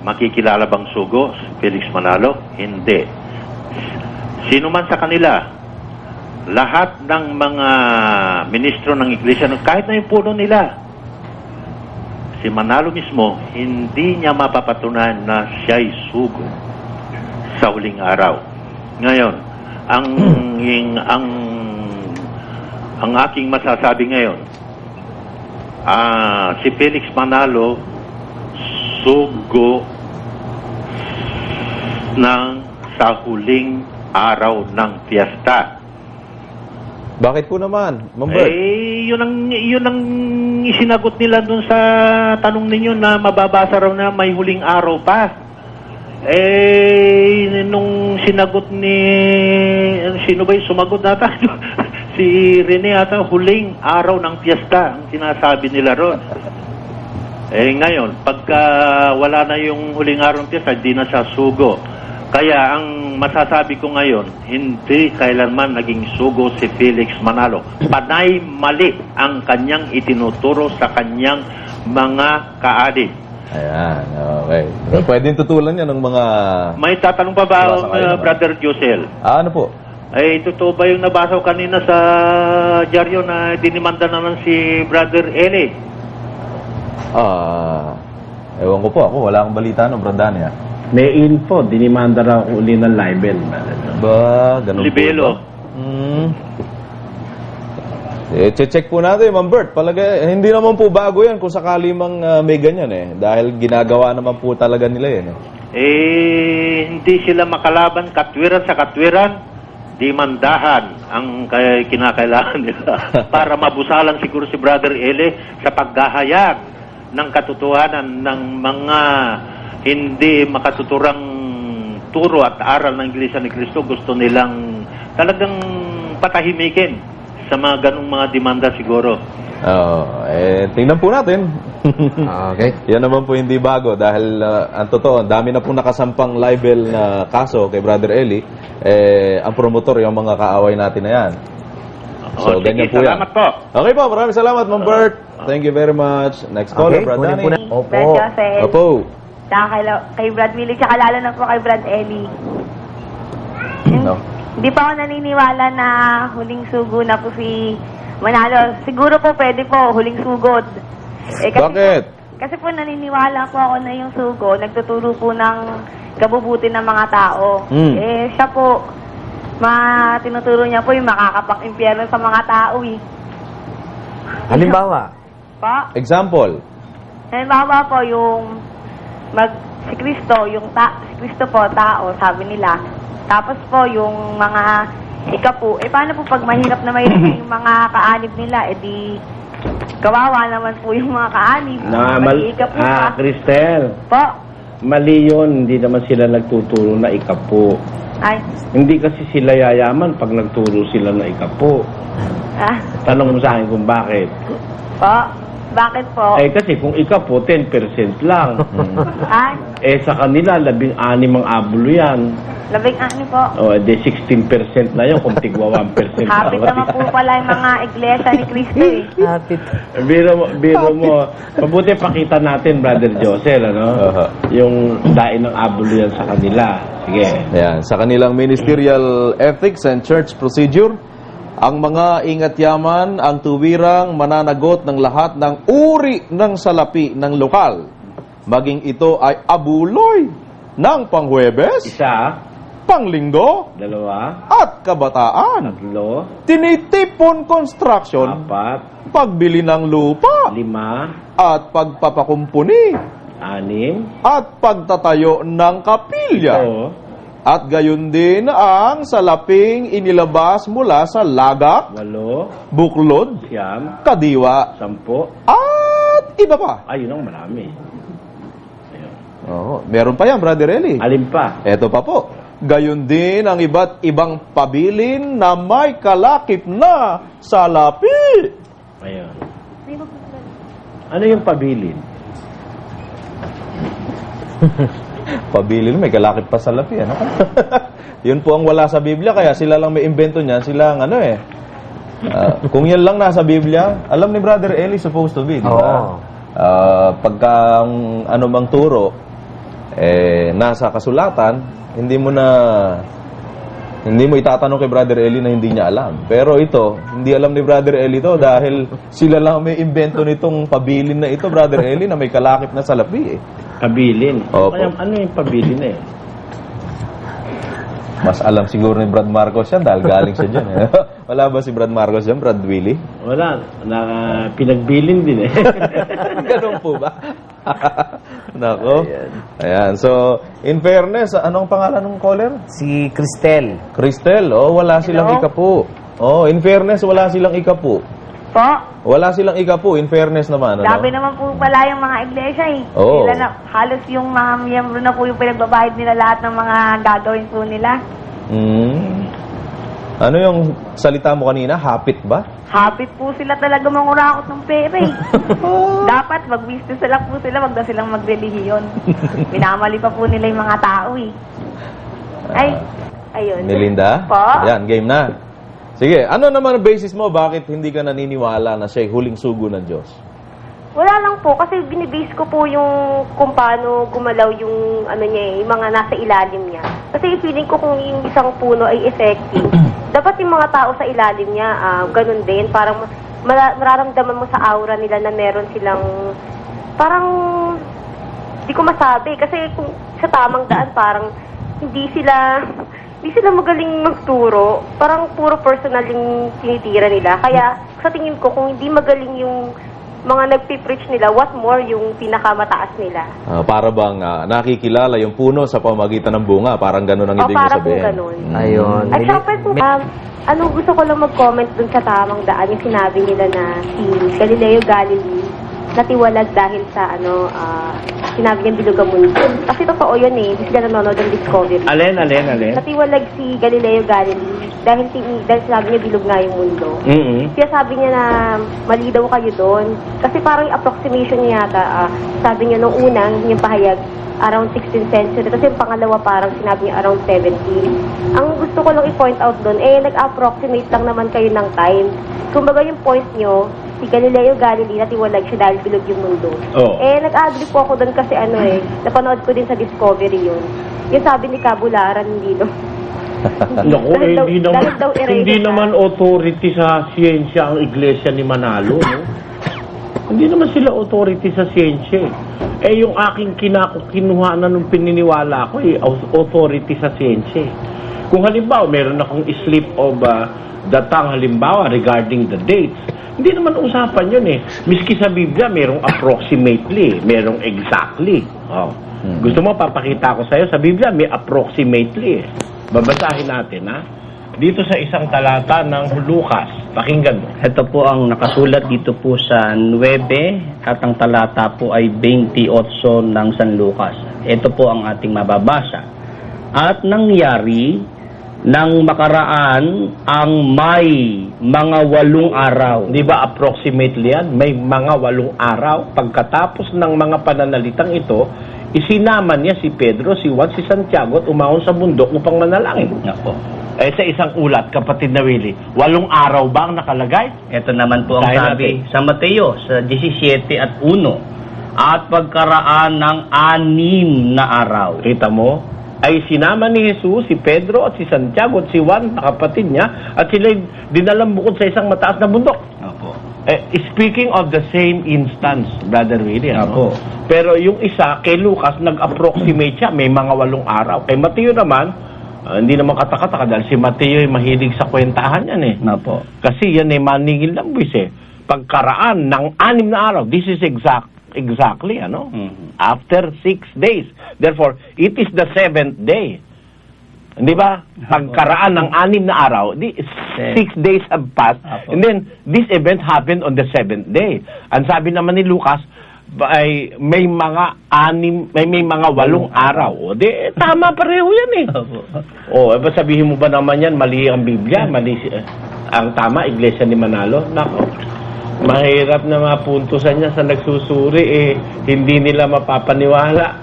makikilala bang sugo si Felix Manalo? Hindi. Sino man sa kanila, lahat ng mga ministro ng iglesia, kahit na yung puno nila, si Manalo mismo, hindi niya mapapatunayan na siya'y sugo sa huling araw. Ngayon, ang aking masasabi ngayon, si Felix Manalo, sugo sa huling araw ng piyesta. Bakit po naman, Ma'am Bert? Yun ang isinagot nila dun sa tanong ninyo na mababasa raw na may huling araw pa. Nung sinagot sino ba yung sumagot nata? Si Rene ata, huling araw ng piyesta ang sinasabi nila ron. Ngayon, pagka wala na yung huling araw ng piyesta, hindi na siya sugo. Kaya ang masasabi ko ngayon, hindi kailanman naging sugo si Felix Manalo. Panay mali ang kanyang itinuturo sa kanyang mga kaadib. Ayan, okay. Pwedeng tutulan yan ng mga... May tatanong pa ba, Brother Josel? Ano po? Totoo ba yung nabasa ko kanina sa dyaryo na dinimanda naman si Brother Eli? Ewan ko po ako. Wala akong balita ng Brandania. May info, dinimanda raw uli ng libel. Ba, ganun Libelo. po ba? Check po natin, Ma'am Bert. Hindi naman po bago yan kung sakali mang may ganyan Dahil ginagawa naman po talaga nila yan Hindi sila makalaban katwiran sa katwiran. Dimandahan ang kinakailangan nila para mabusalan siguro si Brother Eli sa paghahayag ng katotohanan ng mga hindi makatuturang turo at aral ng Iglesia ni Cristo. Gusto nilang talagang patahimikin sa mga ganung mga demanda siguro. Tingnan po natin. Okay. Yan naman po hindi bago dahil ang totoo, dami na pong nakasampang libel na kaso kay Brother Eli. Ang promotor, yung mga kaaway natin na yan. So, ganyan po yan. Salamat po. Okay po, maraming salamat, Ma'am Bert. Thank you very much. Next caller, Brad Danny. Opo. Opo. Saka kay Brad Willie, tsaka lalo na po kay Brad Eli. No. Hindi pa ako naniniwala na huling sugo na po si Manalo. Siguro po pwede po, huling sugod. Bakit? Kasi po naniniwala po ako na yung sugo, nagtuturo po ng kabubuti ng mga tao. Siya po, tinuturo niya po yung makakapang-impyerno sa mga tao Halimbawa? Pa? Example? Halimbawa po yung si Kristo, si Kristo po, tao, sabi nila. Tapos po, yung mga ikapu, paano po pag mahirap na yung mga kaanib nila, di kawawa naman po yung mga kaanib. Ikapu pa. Cristel. Po? Mali yun, hindi naman sila nagtuturo na ikapu. Ay. Hindi kasi sila yayaman pag nagturo sila na ikapu. Tanong mo sa akin kung bakit. Po? Bakit po? Kasi kung ikapu, 10% lang. Sa kanila, 16 ang abulo yan. 16 po. 16% na yun kung tigwa 1%. Habit naman po pala yung mga iglesia ni Cristo Habit. Biro mo. Mabuti pakita natin, Brother Josel, yung dain ng abulo yan sa kanila. Sige. Ayan, sa kanilang ministerial ethics and church procedure, ang mga ingat-yaman ang tuwirang mananagot ng lahat ng uri ng salapi ng lokal. Maging ito ay abuloy ng Panghuwebes, Isa, Panglinggo, 2, at Kabataan. 3, Tinitipon construction, 4, pagbili ng lupa, 5, at pagpapakumpuni, 6, at pagtatayo ng kapilya. 7, At gayon din ang salaping inilabas mula sa lagak, 8, buklod, 9, kadiwa, 10. at iba pa. Ayun ang marami. Meron pa yan, Brother Eli. Alin pa? Eto pa po. Gayon din ang iba't ibang pabilin na may kalakip na salapi. Ayun. Ano yung pabilin? Pabilin, may kalakip pa salapi. Ano? Yun po ang wala sa Biblia, kaya sila lang may invento niyan. Sila ang ano eh. Kung yan lang nasa Biblia, alam ni Brother Eli supposed to be, di ba? Pagka anumang turo, nasa kasulatan, hindi mo itatanong kay Brother Eli na hindi niya alam. Pero ito, hindi alam ni Brother Eli to dahil sila lang may invento nitong pabilin na ito, Brother Eli, na may kalakip na salapi eh. Pabilin? Opo. Kaya, ano yung pabilin eh? Mas alam siguro ni Brad Marcos yan dahil galing siya dyan. Eh. Wala ba si Brad Marcos dyan, Brad Willie? Wala. Pinagbilin din eh. Ganun po ba? Nako. Ayan. So, in fairness, anong pangalan ng caller? Si Cristel. Cristel. Oh, wala silang ikapu. Oh, in fairness, wala silang ikapu. Po? Wala silang ikapu, in fairness naman. Ano? Sabi naman po pala yung mga iglesia eh. Oo. Sila na, halos yung mga miyembro na po yung pinagbabayad nila lahat ng mga gagawin po nila. Ano yung salita mo kanina? Hapit ba? Happy po sila talaga mangurakot ng pera eh. Dapat mag-business lang po sila, wag na silang magrelihiyon. Minamali pa po nila yung mga tao eh. Ay, ayun. Melinda? Po? Yan, game na. Sige, ano naman ang basis mo? Bakit hindi ka naniniwala na siya'y huling sugo ng Diyos? Wala lang po, kasi binibase ko po yung kung paano gumalaw yung ano niya, yung mga nasa ilalim niya. Kasi feeling ko kung yung isang puno ay effective, dapat yung mga tao sa ilalim niya, ganun din. Parang mararamdaman mo sa aura nila na meron silang, parang, di ko masabi. Kasi kung sa tamang daan, parang hindi sila magaling magturo. Parang puro personal yung tinitira nila. Kaya sa tingin ko, kung hindi magaling yung mga nagpipreach nila, what more yung pinakamataas nila. Para bang nakikilala yung puno sa pamagitan ng bunga? Parang ganun ang ibig mo Parang sabihin. ganun. Ayun. At syempre po, gusto ko lang mag-comment dun sa tamang daan, yung sinabi nila na si Galileo Galilei natiwalag dahil sa sinabi niya bilog ang mundo. Kasi totoo yun eh, hindi sila nanonood ng Discovery. Alin? Natiwalag si Galileo Galilei dahil sinabi niya bilog nga yung mundo. Kaya sabi niya na mali daw kayo doon. Kasi parang yung approximation niya yata, sabi niya nung unang yung pahayag, around 16th century. Kasi yung pangalawa parang sinabi niya around 17. Ang gusto ko lang i-point out doon, nag-approximate lang naman kayo ng time. Kumbaga yung point nyo, si Galileo Galilei natiwalag siya dahil bilog yung mundo. Nag-agree po ako doon kasi napanood ko din sa Discovery yun. Yung sabi ni Cabularan, hindi no. Naku, hindi naman authority sa siyensya ang iglesia ni Manalo, no? Hindi naman sila authority sa siyensya. Yung aking kinuhanan nung pininiwala ko, authority sa siyensya. Kung halimbawa, meron akong slip of the tongue, halimbawa, regarding the dates, hindi naman usapan yun eh. Miski sa Biblia, merong approximately, merong exactly. Gusto mo, papakita ko sa'yo, sa Biblia, may approximately. Babasahin natin, ha? Dito sa isang talata ng Lucas, pakinggan mo. Ito po ang nakasulat dito po sa 9 at ang talata po ay 28 ng San Lucas. Ito po ang ating mababasa. At nangyari nang makaraan ang may mga 8 araw. Di ba approximately yan? May mga 8 araw. Pagkatapos ng mga pananalitang ito, isinama niya si Pedro, si Juan, si Santiago at umahon sa bundok upang manalangin. Ako. Sa isang ulat, kapatid na Willie, 8 araw ba ang nakalagay? Ito naman po ang sabi sa Mateo sa 17 at 1. At pagkaraan ng 6 na araw. Kita mo? Ay sinama ni Jesus si Pedro at si Santiago at si Juan, kapatid niya, at sila dinalang bukod sa isang mataas na bundok. Opo. Speaking of the same instance, Brother Willie, Opo. Pero yung isa, kay Lucas, nag-approximate siya, may mga 8 araw. Kay Mateo naman, hindi naman katakataka dahil si Mateo ay mahilig sa kwentahan yan eh. Opo. Kasi yan ay maningil lang buwis eh. Pagkaraan ng 6 na araw, this is exactly, after 6 days. Therefore, it is the 7th day. Di ba? Pagkaraan ng 6 na araw, 6 days have passed, and then this event happened on the 7th day. Ang sabi naman ni Lucas, ay may mga may mga 8 araw. O di tama pareho yan eh. O ba sabihin mo ba naman yan mali ang Biblia, mali ang tama Iglesia ni Manalo? Nako. Mahirap na mapuntusan niya sa nagsusuri hindi nila mapapaniwala.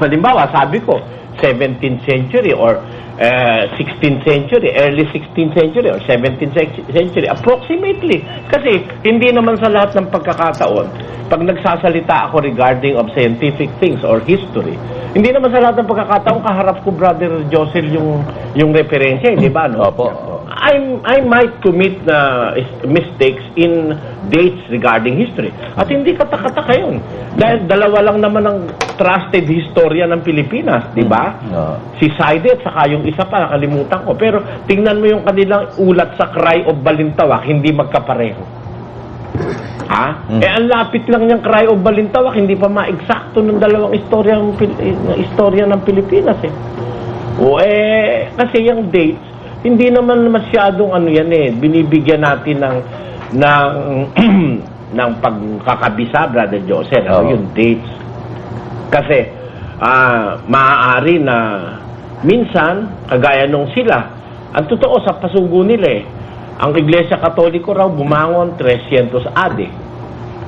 Halimbawa, sabi ko 17th century or 16th century, early 16th century or 17th century, approximately. Kasi hindi naman sa lahat ng pagkakataon, pag nagsasalita ako regarding of scientific things or history, hindi naman sa lahat ng pagkakataon kaharap ko, Brother Josel, yung referensya, di ba? No? Opo. I might commit mistakes in dates regarding history. At hindi katakataka yun. Dahil dalawa lang naman ang trusted historian ng Pilipinas, di ba? Si Saide at saka yung isa pa, nakalimutan ko. Pero tingnan mo yung kanilang ulat sa Cry of Balintawak, hindi magkapareho. Ha? Ang lapit lang niyang Cry of Balintawak, hindi pa ma-eksakto ng dalawang istorya ng Pilipinas eh. Kasi yung dates, hindi naman masyadong binibigyan natin ng pagkakabisa, Brother Joseph, yung dates. Kasi maaari na minsan, kagaya nung sila, ang totoo sa pasugo nila ang Iglesia Katoliko raw bumangon 300 AD.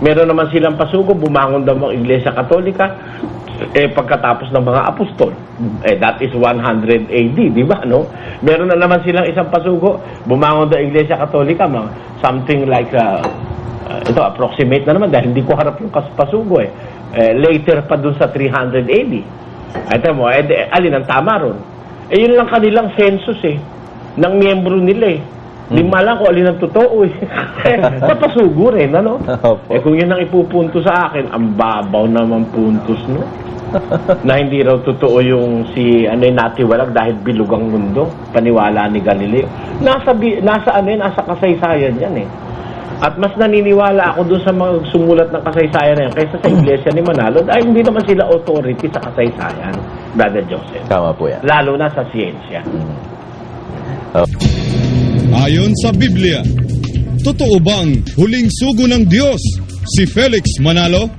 Meron naman silang pasugo, bumangon daw ang Iglesia Katolika pagkatapos ng mga apostol. That is 100 AD, di ba? No? Meron na naman silang isang pasugo, bumangon daw ang Iglesia Katolika, something like, ito, approximate na naman dahil hindi ko harap yung pasugo later pa dun sa 300 AD. Ito mo, alin ang tama ron? Yun lang kanilang census ng miyembro nila Lima lang kung alin ang totoo sa pasugo rin, ano? Kung yun ang ipupunto sa akin, ang babaw naman puntos, no? Na hindi raw totoo yung natiwalag dahil bilog ang mundo, paniwala ni Galileo. Nasa kasaysayan yan At mas naniniwala ako doon sa mga sumulat ng kasaysayan na yan kaysa sa Iglesia ni Manalo dahil hindi naman sila authority sa kasaysayan, Brother Joseph. Tama po yan. Lalo na sa siyensya. Ayon sa Biblia, totoo bang huling sugo ng Diyos si Felix Manalo?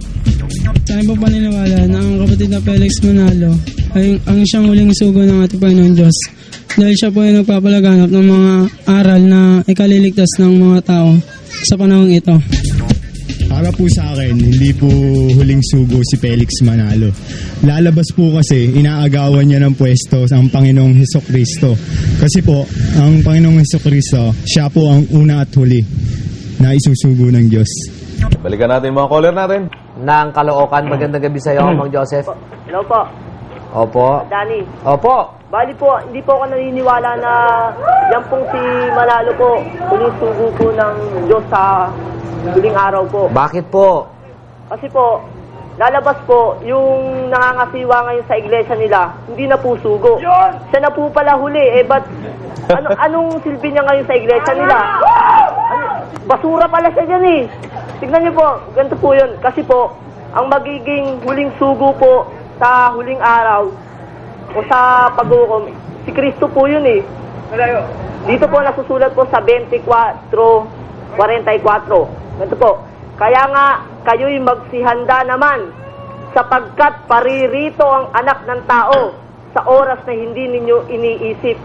Sa akin po paniniwala na ang kapatid na Felix Manalo ay ang siyang huling sugo ng ating Panginoon Diyos. Dahil siya po ay nagpapalaganap ng mga aral na ikaliligtas ng mga tao sa panahong ito. Para po sa akin, hindi po huling sugo si Felix Manalo. Lalabas po kasi, inaagawan niya ng pwesto ang Panginoong Hesukristo. Kasi po, ang Panginoong Hesukristo, siya po ang una at huli na isusugo ng Diyos. Balikan natin mga caller natin. Ng Caloocan, magandang gabi sa iyo, Mang Joseph. Hello po. Opo. Danny. Opo. Bali po, hindi po ako naniniwala na yan pong si Manalo po, huling sugo po ng Diyos sa huling araw po. Bakit po? Kasi po, lalabas po yung nangangasiwa ngayon sa iglesia nila, hindi na po sugo. Siya na po pala huli. Ba't anong silbi niya ngayon sa iglesia nila? Basura pala siya dyan Tignan niyo po, ganito po yun. Kasi po, ang magiging huling sugo po sa huling araw o sa paghukom, si Kristo po yun Dito po nasusulat po sa 24:44. Ganito po, kaya nga kayo'y magsihanda naman sapagkat paririto ang anak ng tao sa oras na hindi ninyo iniisip.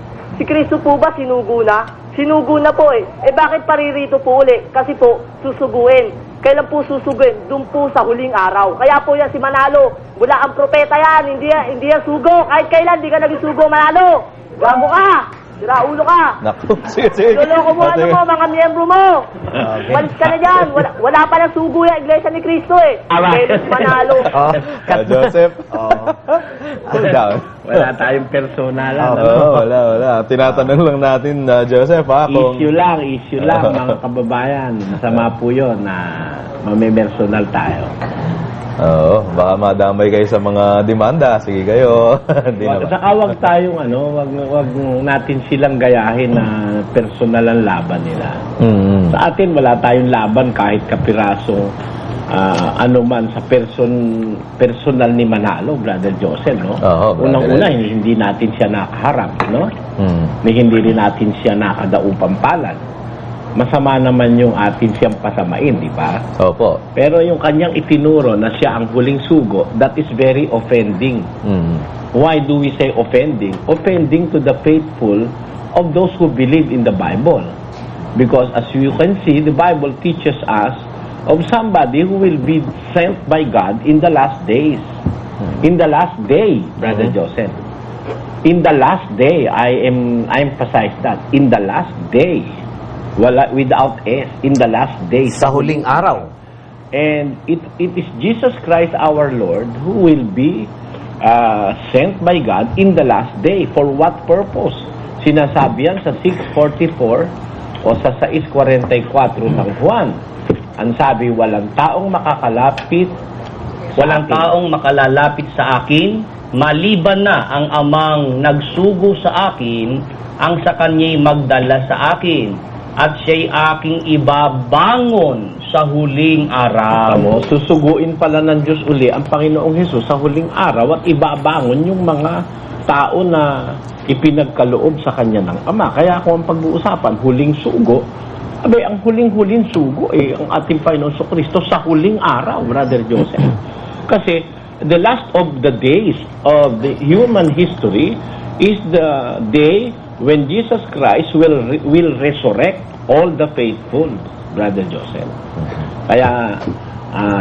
Si Kristo po ba sinugo na? Sinugo na po bakit paririto po uli? Kasi po, susuguin. Kailan po susuguin? Doon po sa huling araw. Kaya po yan si Manalo. Mula ang propeta yan, hindi yan sugo. Kahit kailan, hindi ka naging sugo, Manalo. Gago ka! Sira ulo ka! Naku, sige. Loloko mo, mga miyembro mo! Malis ka na dyan! Wala pa ng sugo yung Iglesia ni Cristo Felix Manalo. Joseph. Cool down. Wala tayong personalan. Wala. Tinatanong lang natin, Joseph, kung... Issue lang, mga kababayan. Masama po yun na mamimersonal tayo. Oo, baka madamay kayo sa mga demanda. Sige kayo. Saka wag tayong wag natin silang gayahin na personal ang laban nila. Sa atin wala tayong laban kahit kapiraso man sa personal ni Manalo, Brother Joseph, no? Unang-una hindi natin siya nakaharap, no? Hindi rin natin siya nakadaupang palad. masama naman yung atin siyang pasamain, di ba? Opo. Pero yung kanyang itinuro na siya ang huling sugo, that is very offending. Why do we say offending? Offending to the faithful of those who believe in the Bible. Because as you can see, the Bible teaches us of somebody who will be sent by God in the last days. In the last day, Brother Joseph. In the last day, I emphasize that. In the last day. Without S. In the last day. Sa huling araw. And it is Jesus Christ our Lord who will be sent by God in the last day. For what purpose? Sinasabi yan sa 6:44 o sa 6:44 ng Juan. Ang sabi, walang taong makakalapit sa akin, maliban na ang amang nagsugo sa akin, ang sa kanya'y magdala sa akin, at siya'y aking ibabangon sa huling araw. Susuguin pala ng Diyos uli ang Panginoong Hesus sa huling araw at ibabangon yung mga tao na ipinagkaloob sa kanya ng Ama. Kaya kung ang pag-uusapan, huling sugo, abay, ang huling-huling sugo ang ating Panginoon Kristo sa huling araw, Brother Joseph. Kasi the last of the days of the human history is the day when Jesus Christ will resurrect all the faithful, Brother Joseph. Kaya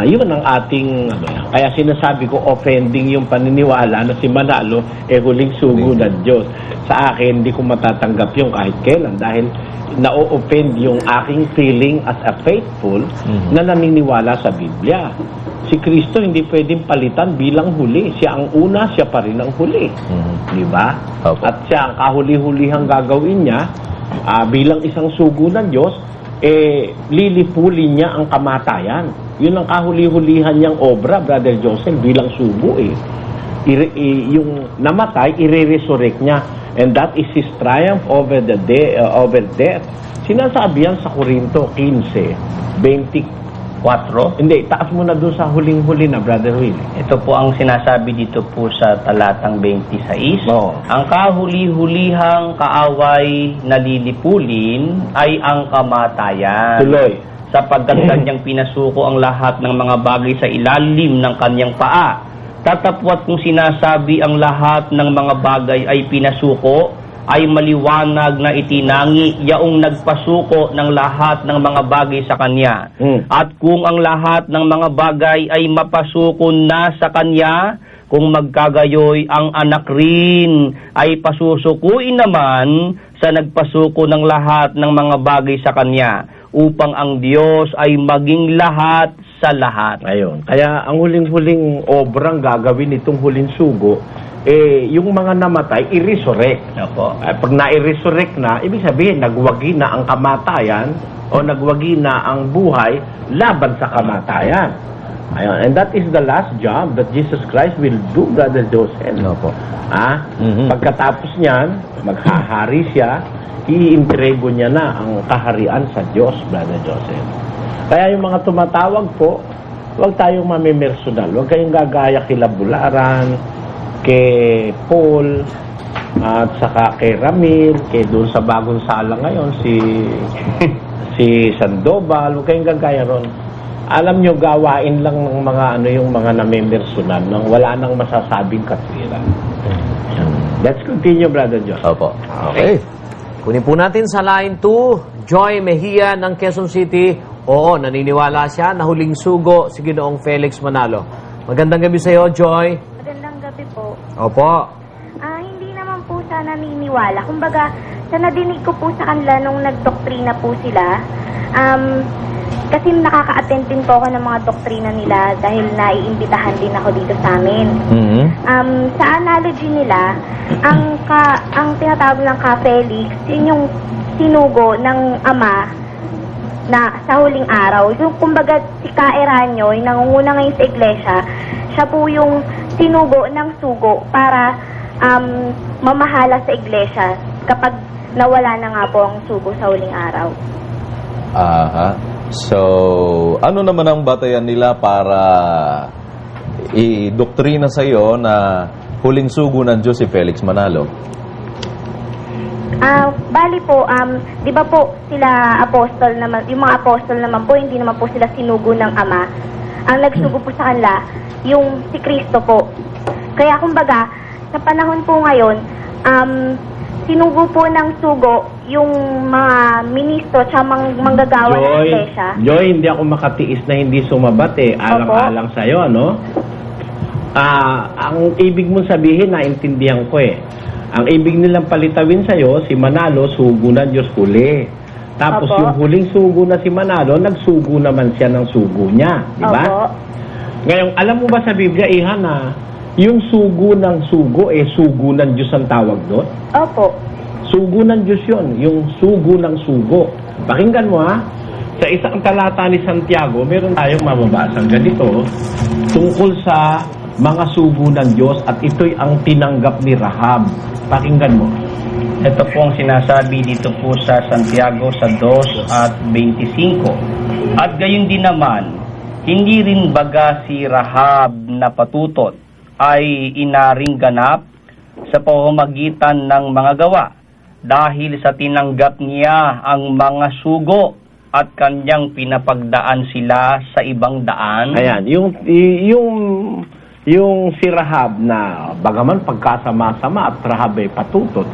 yun ang ating kaya sinasabi ko offending yung paniniwala na si Manalo huling sugo ng Diyos. Sa akin, hindi ko matatanggap yung kahit kailan dahil na-offend yung aking feeling as a faithful na naniniwala sa Biblia. Si Kristo hindi pwedeng palitan bilang huli. Siya ang una, siya pa rin ang huli. Di ba? At siya ang kahuli-hulihang gagawin niya bilang isang sugo ng Diyos, lilipulin niya ang kamatayan. Yun ang kahuli-hulihan niyang obra, Brother Joseph, bilang sugo yung namatay, i-resurrect niya. And that is his triumph over the over death. Sinasabi yan sa Korinto 15:24. Hindi, taas mo na doon sa huling-huli na, Brother Will. Ito po ang sinasabi dito po sa talatang 26. Ang kahuli-hulihang kaaway na lilipulin ay ang kamatayan. Tuloy. Sapagkat kanyang pinasuko ang lahat ng mga bagay sa ilalim ng kanyang paa. Tatapwat kung sinasabi ang lahat ng mga bagay ay pinasuko, ay maliwanag na itinangi yaong nagpasuko ng lahat ng mga bagay sa kanya. At kung ang lahat ng mga bagay ay mapasuko na sa kanya, kung magkagayoy ang anak rin ay pasusukuin naman sa nagpasuko ng lahat ng mga bagay sa kanya, upang ang Diyos ay maging lahat sa lahat. Ayun. Kaya ang huling-huling obrang gagawin itong huling sugo, yung mga namatay, i-resurrect. Pag na-i-resurrect na, ibig sabihin, nagwagi na ang kamatayan o nagwagi na ang buhay laban sa kamatayan. Ayun. And that is the last job that Jesus Christ will do, Brother Joseph. Pagkatapos niyan, maghahari siya, iintrego niya na ang kaharian sa Diyos, Brother Joseph. Kaya yung mga tumatawag po, huwag tayong mamimersonal. Huwag kayong gagaya kila Bularan, kay Paul, at saka kay Ramil, kay doon sa bagong sala ngayon, si Sandoval. Huwag kayong gagaya ron. Alam nyo, gawain lang ng mga yung mga namimersonal nang wala nang masasabing katwiran. Let's continue, Brother Josh. Opo. Okay. Kunin po natin sa line 2, Joy Mejia ng Quezon City. Oo, naniniwala siya na huling sugo si Ginoong Felix Manalo. Magandang gabi sa iyo, Joy. Magandang gabi po. Opo. Hindi naman po sa naniniwala. Kumbaga, sa nadinig ko po sa kanila nung nagdoktrina po sila, kasi nakaka-attend din po ako ng mga doktrina nila dahil naiimbitahan din ako dito sa amin. Sa analogy nila, ang tinatawag ng ka-Felix, yun yung sinugo ng ama na sa huling araw. Yung kumbaga si Ka-Eranio, yung nangunguna ngayon sa iglesia, siya po yung sinugo ng sugo para mamahala sa iglesia kapag nawala na nga po ang sugo sa huling araw. So, ano naman ang batayan nila para i-doktrina sa iyo na huling sugo ng Diyos si Felix Manalo? Bali po, di ba po sila apostol naman, yung mga apostol naman po, hindi naman po sila sinugo ng Ama. Ang nagsugo po sa kanila, yung si Kristo po. Kaya kumbaga, sa panahon po ngayon, sinugo po ng sugo yung mga ministro at manggagawa ng iglesia. Joy, hindi ako makatiis na hindi sumabat Alang-alang sa'yo, ano? Ang ibig mong sabihin, naintindihan ko Ang ibig nilang palitawin sa'yo, si Manalo, sugo ng Diyos huli. Tapos yung huling sugo na si Manalo, nagsugo naman siya ng sugo niya. Di ba? Ngayon, alam mo ba sa Biblia, Iha, na yung sugo ng sugo, sugo ng Diyos ang tawag doon? Opo. Sugo ng Diyos yun, yung sugo ng sugo. Pakinggan mo sa isang talata ni Santiago, meron tayong mababasang ganito tungkol sa mga sugo ng Diyos at ito'y ang tinanggap ni Rahab. Pakinggan mo. Ito po ang sinasabi dito po sa Santiago sa 2:25. At gayon din naman, hindi rin baga si Rahab na patutot ay inaring ganap sa pamamagitan ng mga gawa dahil sa tinanggap niya ang mga sugo at kanyang pinapagdaan sila sa ibang daan. Ayan, yung si Rahab na bagaman pagkasama-sama at Rahab ay patutot,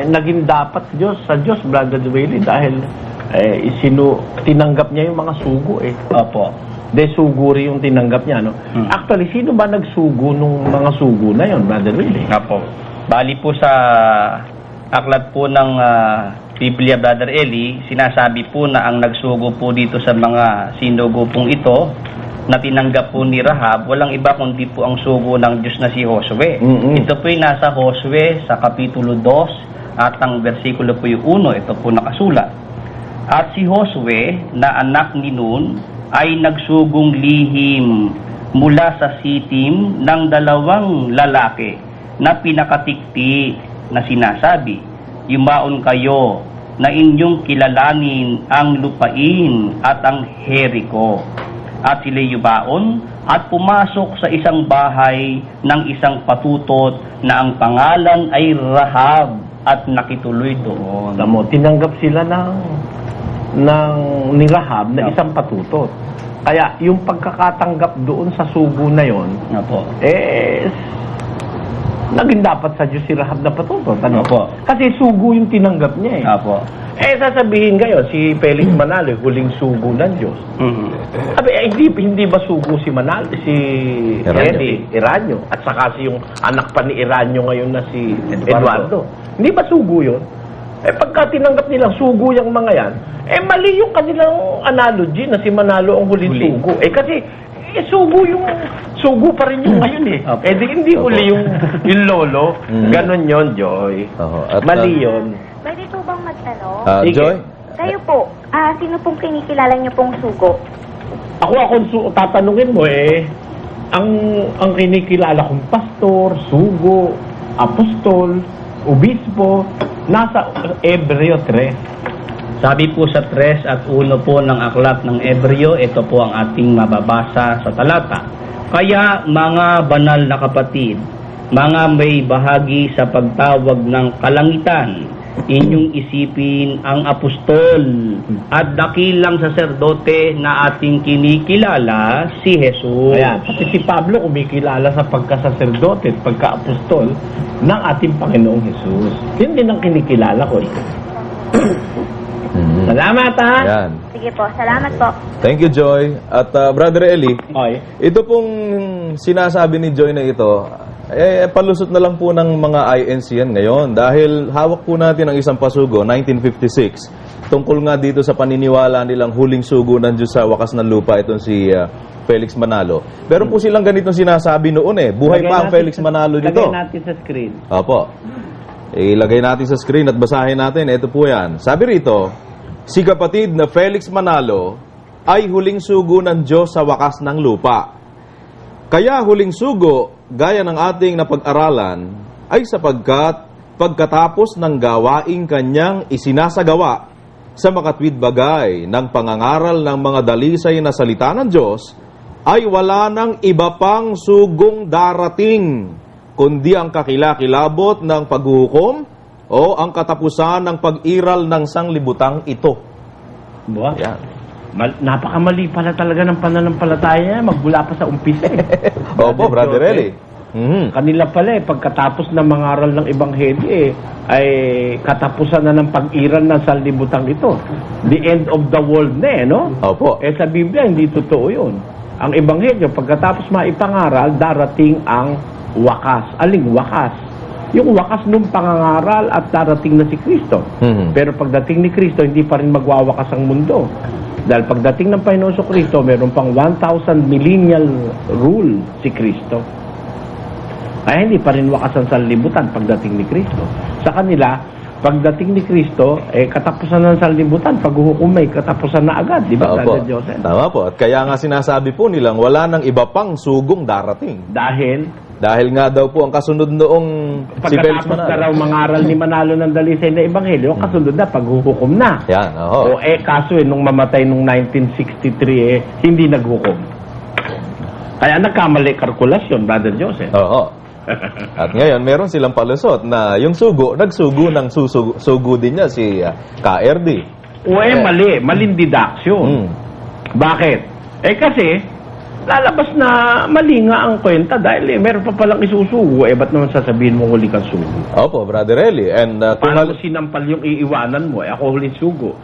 naging dapat sa Diyos, Brother Duweli, dahil tinanggap niya yung mga sugo Opo. Sugo rin yung tinanggap niya, Actually, sino ba nagsugo nung mga sugo na yon, Brother Willie? Opo. Bali po sa aklat po ng Biblia, Brother Eli, sinasabi po na ang nagsugo po dito sa mga sinugo pong ito na tinanggap po ni Rahab, walang iba kundi po ang sugo ng Diyos na si Josue. Ito po yung nasa Josue sa Kapitulo 2 at ang versikulo po yung 1, ito po nakasulat. At si Josue na anak ni Nun ay nagsugong lihim mula sa sitim ng 2 lalaki na pinakatikti na sinasabi, yumaon kayo na inyong kilalanin ang lupain at ang Jericho. At sila yumaon at pumasok sa isang bahay ng isang patutot na ang pangalan ay Rahab at nakituloy doon. Tinanggap sila ni Rahab na isang patutot. Kaya yung pagkakatanggap doon sa sugo na yon, naging dapat sa Diyos si Rahab na patutot. Kasi sugo yung tinanggap niya sasabihin kayo, si Felix Manalo, huling sugo ng Diyos. Hindi ba sugo si Manalo, si Iranyo? At saka yung anak pa ni Iranyo ngayon na si Eduardo. Hindi ba sugo yun? Pagka tinanggap nilang sugo yung mga yan, mali yung kanilang analogy na si Manalo ang huling sugo. Kasi sugo pa rin yung ngayon hindi huli yung lolo. Ganon yon, Joy. Mali yun. Pwede po bang magtanong? Joy? Kayo po, sino pong kinikilala niyo pong sugo? Ako tatanungin mo ang kinikilala kong pastor, sugo, apostol, obispo, nasa Hebreo 3. Sabi po sa 3 at 1 po ng aklat ng Hebreo, ito po ang ating mababasa sa talata. Kaya mga banal na kapatid, mga may bahagi sa pagtawag ng kalangitan, inyong isipin ang apostol at dakilang saserdote na ating kinikilala, si Jesus. Ayan, pati si Pablo kumikilala sa pagkasaserdote at pagka-apostol ng ating Panginoong Jesus. Yun din ang kinikilala ko. Salamat Yan. Sige po, salamat po. Thank you, Joy. At Brother Eli, ito pong sinasabi ni Joy na ito, palusot na lang po ng mga INC yan ngayon dahil hawak po natin ang isang pasugo, 1956, tungkol nga dito sa paniniwala nilang huling sugo ng Diyos sa wakas ng lupa, itong si Felix Manalo. Pero po silang ganitong sinasabi noon buhay pa ang Felix Manalo dito. Lagay natin sa screen. Opo. Ilagay natin sa screen at basahin natin. Ito po yan. Sabi rito, si kapatid na Felix Manalo ay huling sugo ng Diyos sa wakas ng lupa. Kaya huling sugo, gaya ng ating napag-aralan, ay sapagkat pagkatapos ng gawaing kanyang isinasagawa sa makatwid bagay ng pangangaral ng mga dalisay na salita ng Diyos, ay wala nang iba pang sugong darating, kundi ang kakilakilabot ng paghuhukom o ang katapusan ng pag-iral ng sanglibutang ito. Buwa? Yan. Napakamali pala talaga ng pananampalataya niya, magmula pa sa umpisa. Opo, Brother Eli. Kanila pala pagkatapos ng mangaral ng Ebanghelyo ay katapusan na ng pag-iral ng sanlibutang ito. The end of the world na no? Opo. Sa Biblia, hindi totoo yun. Ang Ebanghelyo, pagkatapos maipangaral, darating ang wakas. Aling wakas? Yung wakas nung pangangaral at darating na si Kristo. Pero pagdating ni Kristo, hindi pa rin magwawakas ang mundo. Dahil pagdating ng Panginoon sa Kristo, meron pang 1,000 millennial rule si Kristo. Ay hindi pa rin wakas ang sanlibutan pagdating ni Kristo. Sa kanila, pagdating ni Kristo, katapusan ng sanlibutan, paghuhukom may katapusan na agad, di ba? Opo. Tama po. At kaya nga sinasabi po nilang wala nang iba pang sugong darating. Dahil nga daw po ang kasunod noong si Felix pagkatapos Manalo. na raw mangaral ni Manalo ng dalisay na Ebanghelyo, kasunod na paghuhukom na. Yan, oo. Kaso nung mamatay nung 1963, hindi naghukom. Kaya nagkamali kalkulasyon, Brother Joseph. Oo. At ngayon, meron silang palusot na yung sugo, nagsugo ng sugo din niya si KRD. Mali. Maling deduction. Bakit? Kasi, lalabas na mali nga ang kwenta dahil meron pa palang isusugo. Ba't naman sasabihin mo huli kang sugo? Opo, Brother Eli. And, paano mo sinampal yung iiwanan mo? Ako huli sugo.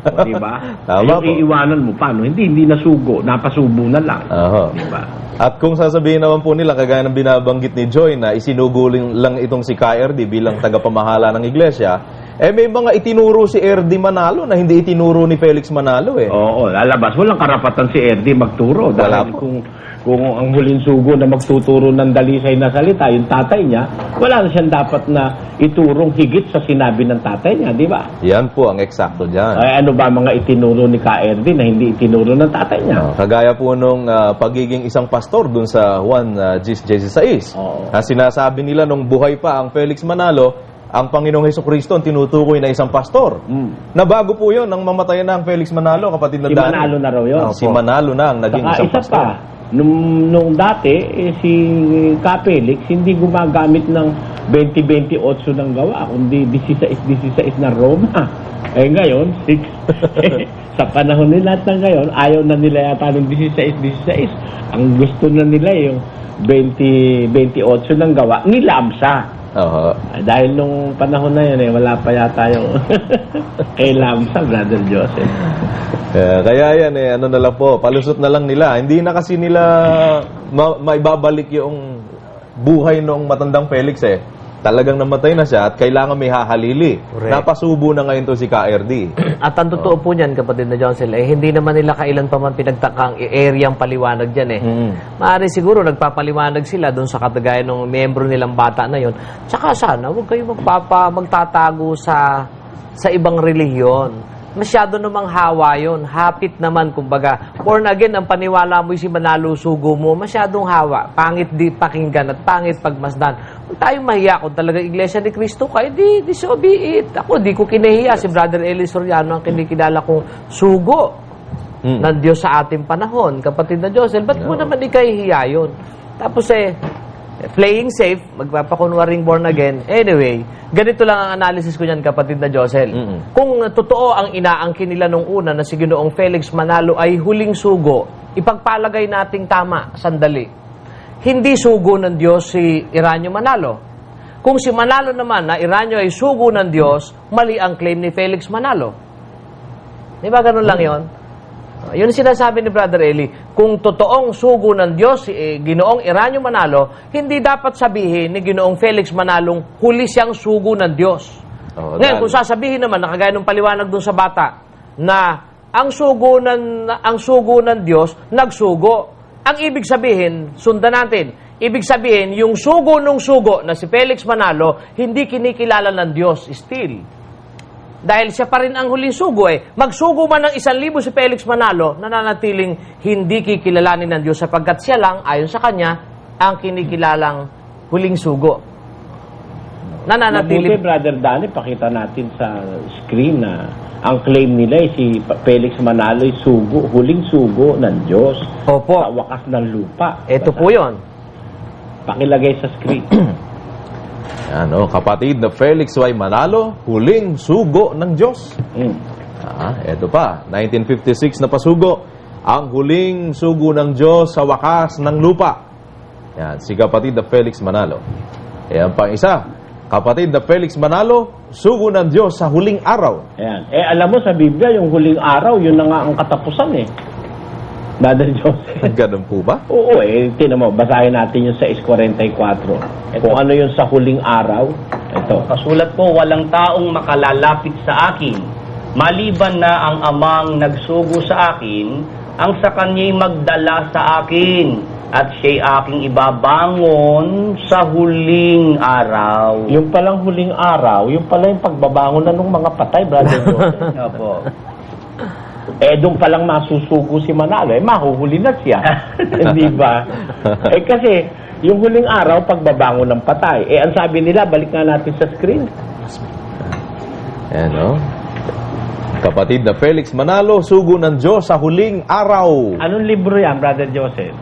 Di ba? Tama yung po. iiwanan mo, paano? Hindi nasugo. Napasubo na lang. Di ba? At kung sasabihin naman po nila, kagaya ng binabanggit ni Joy, na isinugo lang itong si KRD bilang tagapamahala ng iglesia, may mga itinuro si RD Manalo na hindi itinuro ni Felix Manalo Oo, lalabas. Walang karapatan si RD magturo. Dahil kung ang huling sugo na magtuturo ng dalisay na salita, yung tatay niya, wala na siyang dapat na iturong higit sa sinabi ng tatay niya, di ba? Yan po ang eksakto dyan. Ano ba mga itinuro ni KRD na hindi itinuro ng tatay niya? Kagaya po nung pagiging isang pastor dun sa Juan Jesus na sinasabi nila nung buhay pa ang Felix Manalo, ang Panginoong Hesukristo ang tinutukoy na isang pastor. Na bago po yun, nang mamatayan na ang Felix Manalo, kapatid na Si Dani. Manalo na raw yun. Si Manalo na ang naging Saka isang isa pastor. pa, nung dati, si Felix hindi gumagamit ng 20-28 ng gawa, kundi 16-16 na Roma. Ngayon, 6. Sa panahon nila at ngayon, ayaw na nila yata ng 16-16. Ang gusto na nila yung 20-28 ng gawa, nilamsa. Dahil nung panahon na yun, wala pa yata yung kay Lamsa, Brother Joseph. Kaya yan ano na lang po, palusot na lang nila. Hindi na kasi nila maibabalik yung buhay noong matandang Felix Talagang namatay na siya at kailangan may hahalili. Correct. Napasubo na ngayon to si KRD. At ang totoo po niyan, kapatid na Johnsel, hindi naman nila kailan pa man pinagtakang area ang paliwanag dyan Maaari siguro nagpapaliwanag sila doon sa katagayan ng miyembro nilang bata na yon. Tsaka sana, huwag kayo magtatago sa ibang relihiyon. Masyado namang hawa yun. Hapit naman, kumbaga. Born again, ang paniwala mo si Manalo sugo mo, masyadong hawa. Pangit di pakinggan at pangit pagmasdan. Huwag tayong mahiya kung talaga Iglesia ni Cristo ka, di so be it. Ako, di ko kinahiya. Si Brother Eli Soriano ang kinikilala kong sugo ng Diyos sa ating panahon. Kapatid na Josel, ba't mo naman ikahihiya yun? Tapos playing safe, magpapakunwaring born again. Anyway, ganito lang ang analysis ko niyan, kapatid na Josel. Kung totoo ang inaangkin nila nung una na si Ginoong Felix Manalo ay huling sugo, ipagpalagay nating tama, sandali. Hindi sugo ng Diyos si Iranyo Manalo. Kung si Manalo naman na Iranyo ay sugo ng Diyos, mali ang claim ni Felix Manalo. Di ba ganun lang yon? Yun sinasabi ni Brother Eli, kung totoong sugo ng Diyos si Ginoong Iranyo Manalo, hindi dapat sabihin ni Ginoong Felix Manalong huli siyang sugo ng Diyos. Ngayon, kung sasabihin naman, nakagaya ng paliwanag dun sa bata, na ang sugo ng Diyos, nagsugo. Ang ibig sabihin, sundan natin, ibig sabihin, yung sugo nung sugo na si Felix Manalo, hindi kinikilala ng Diyos still. Dahil siya pa rin ang huling sugo Magsugo man ng 1,000 si Felix Manalo, nananatiling hindi kikilalanin ng Diyos sapagkat siya lang, ayon sa kanya, ang kinikilalang huling sugo. Mabuti, Brother Danny, pakita natin sa screen na ang claim nila si Felix Manalo ay sugo, huling sugo ng Diyos. Opo. Sa wakas ng lupa. Ito po yun. Pakilagay sa screen. Ano, kapatid na Felix Y. Manalo, huling sugo ng Diyos. Eto pa, 1956 na pasugo, ang huling sugo ng Diyos sa wakas ng lupa. Yan, si kapatid na Felix Manalo. Ayan pang isa, kapatid na Felix Manalo, sugo ng Diyos sa huling araw. Ayan. Alam mo sa Biblia, yung huling araw, yun na nga ang katapusan eh. Brother Joseph. Ganun po ba? Oo tinan mo, basahin natin yung 6:44. Kung ano yung sa huling araw, ito. Kasulat po, walang taong makalalapit sa akin, maliban na ang amang nagsugo sa akin, ang sa kanya'y magdala sa akin, at siya'y aking ibabangon sa huling araw. Yung palang huling araw, yung pala yung pagbabangon na ng mga patay, Brother Joseph. Opo. Doon palang masusuko si Manalo, mahuhuli na siya. Hindi ba? Kasi, yung huling araw, pagbabangon ng patay. Ang sabi nila, balik nga natin sa screen. Ayan, no? Kapatid na Felix Manalo, sugo ng Diyos sa huling araw. Anong libro yan, Brother Joseph?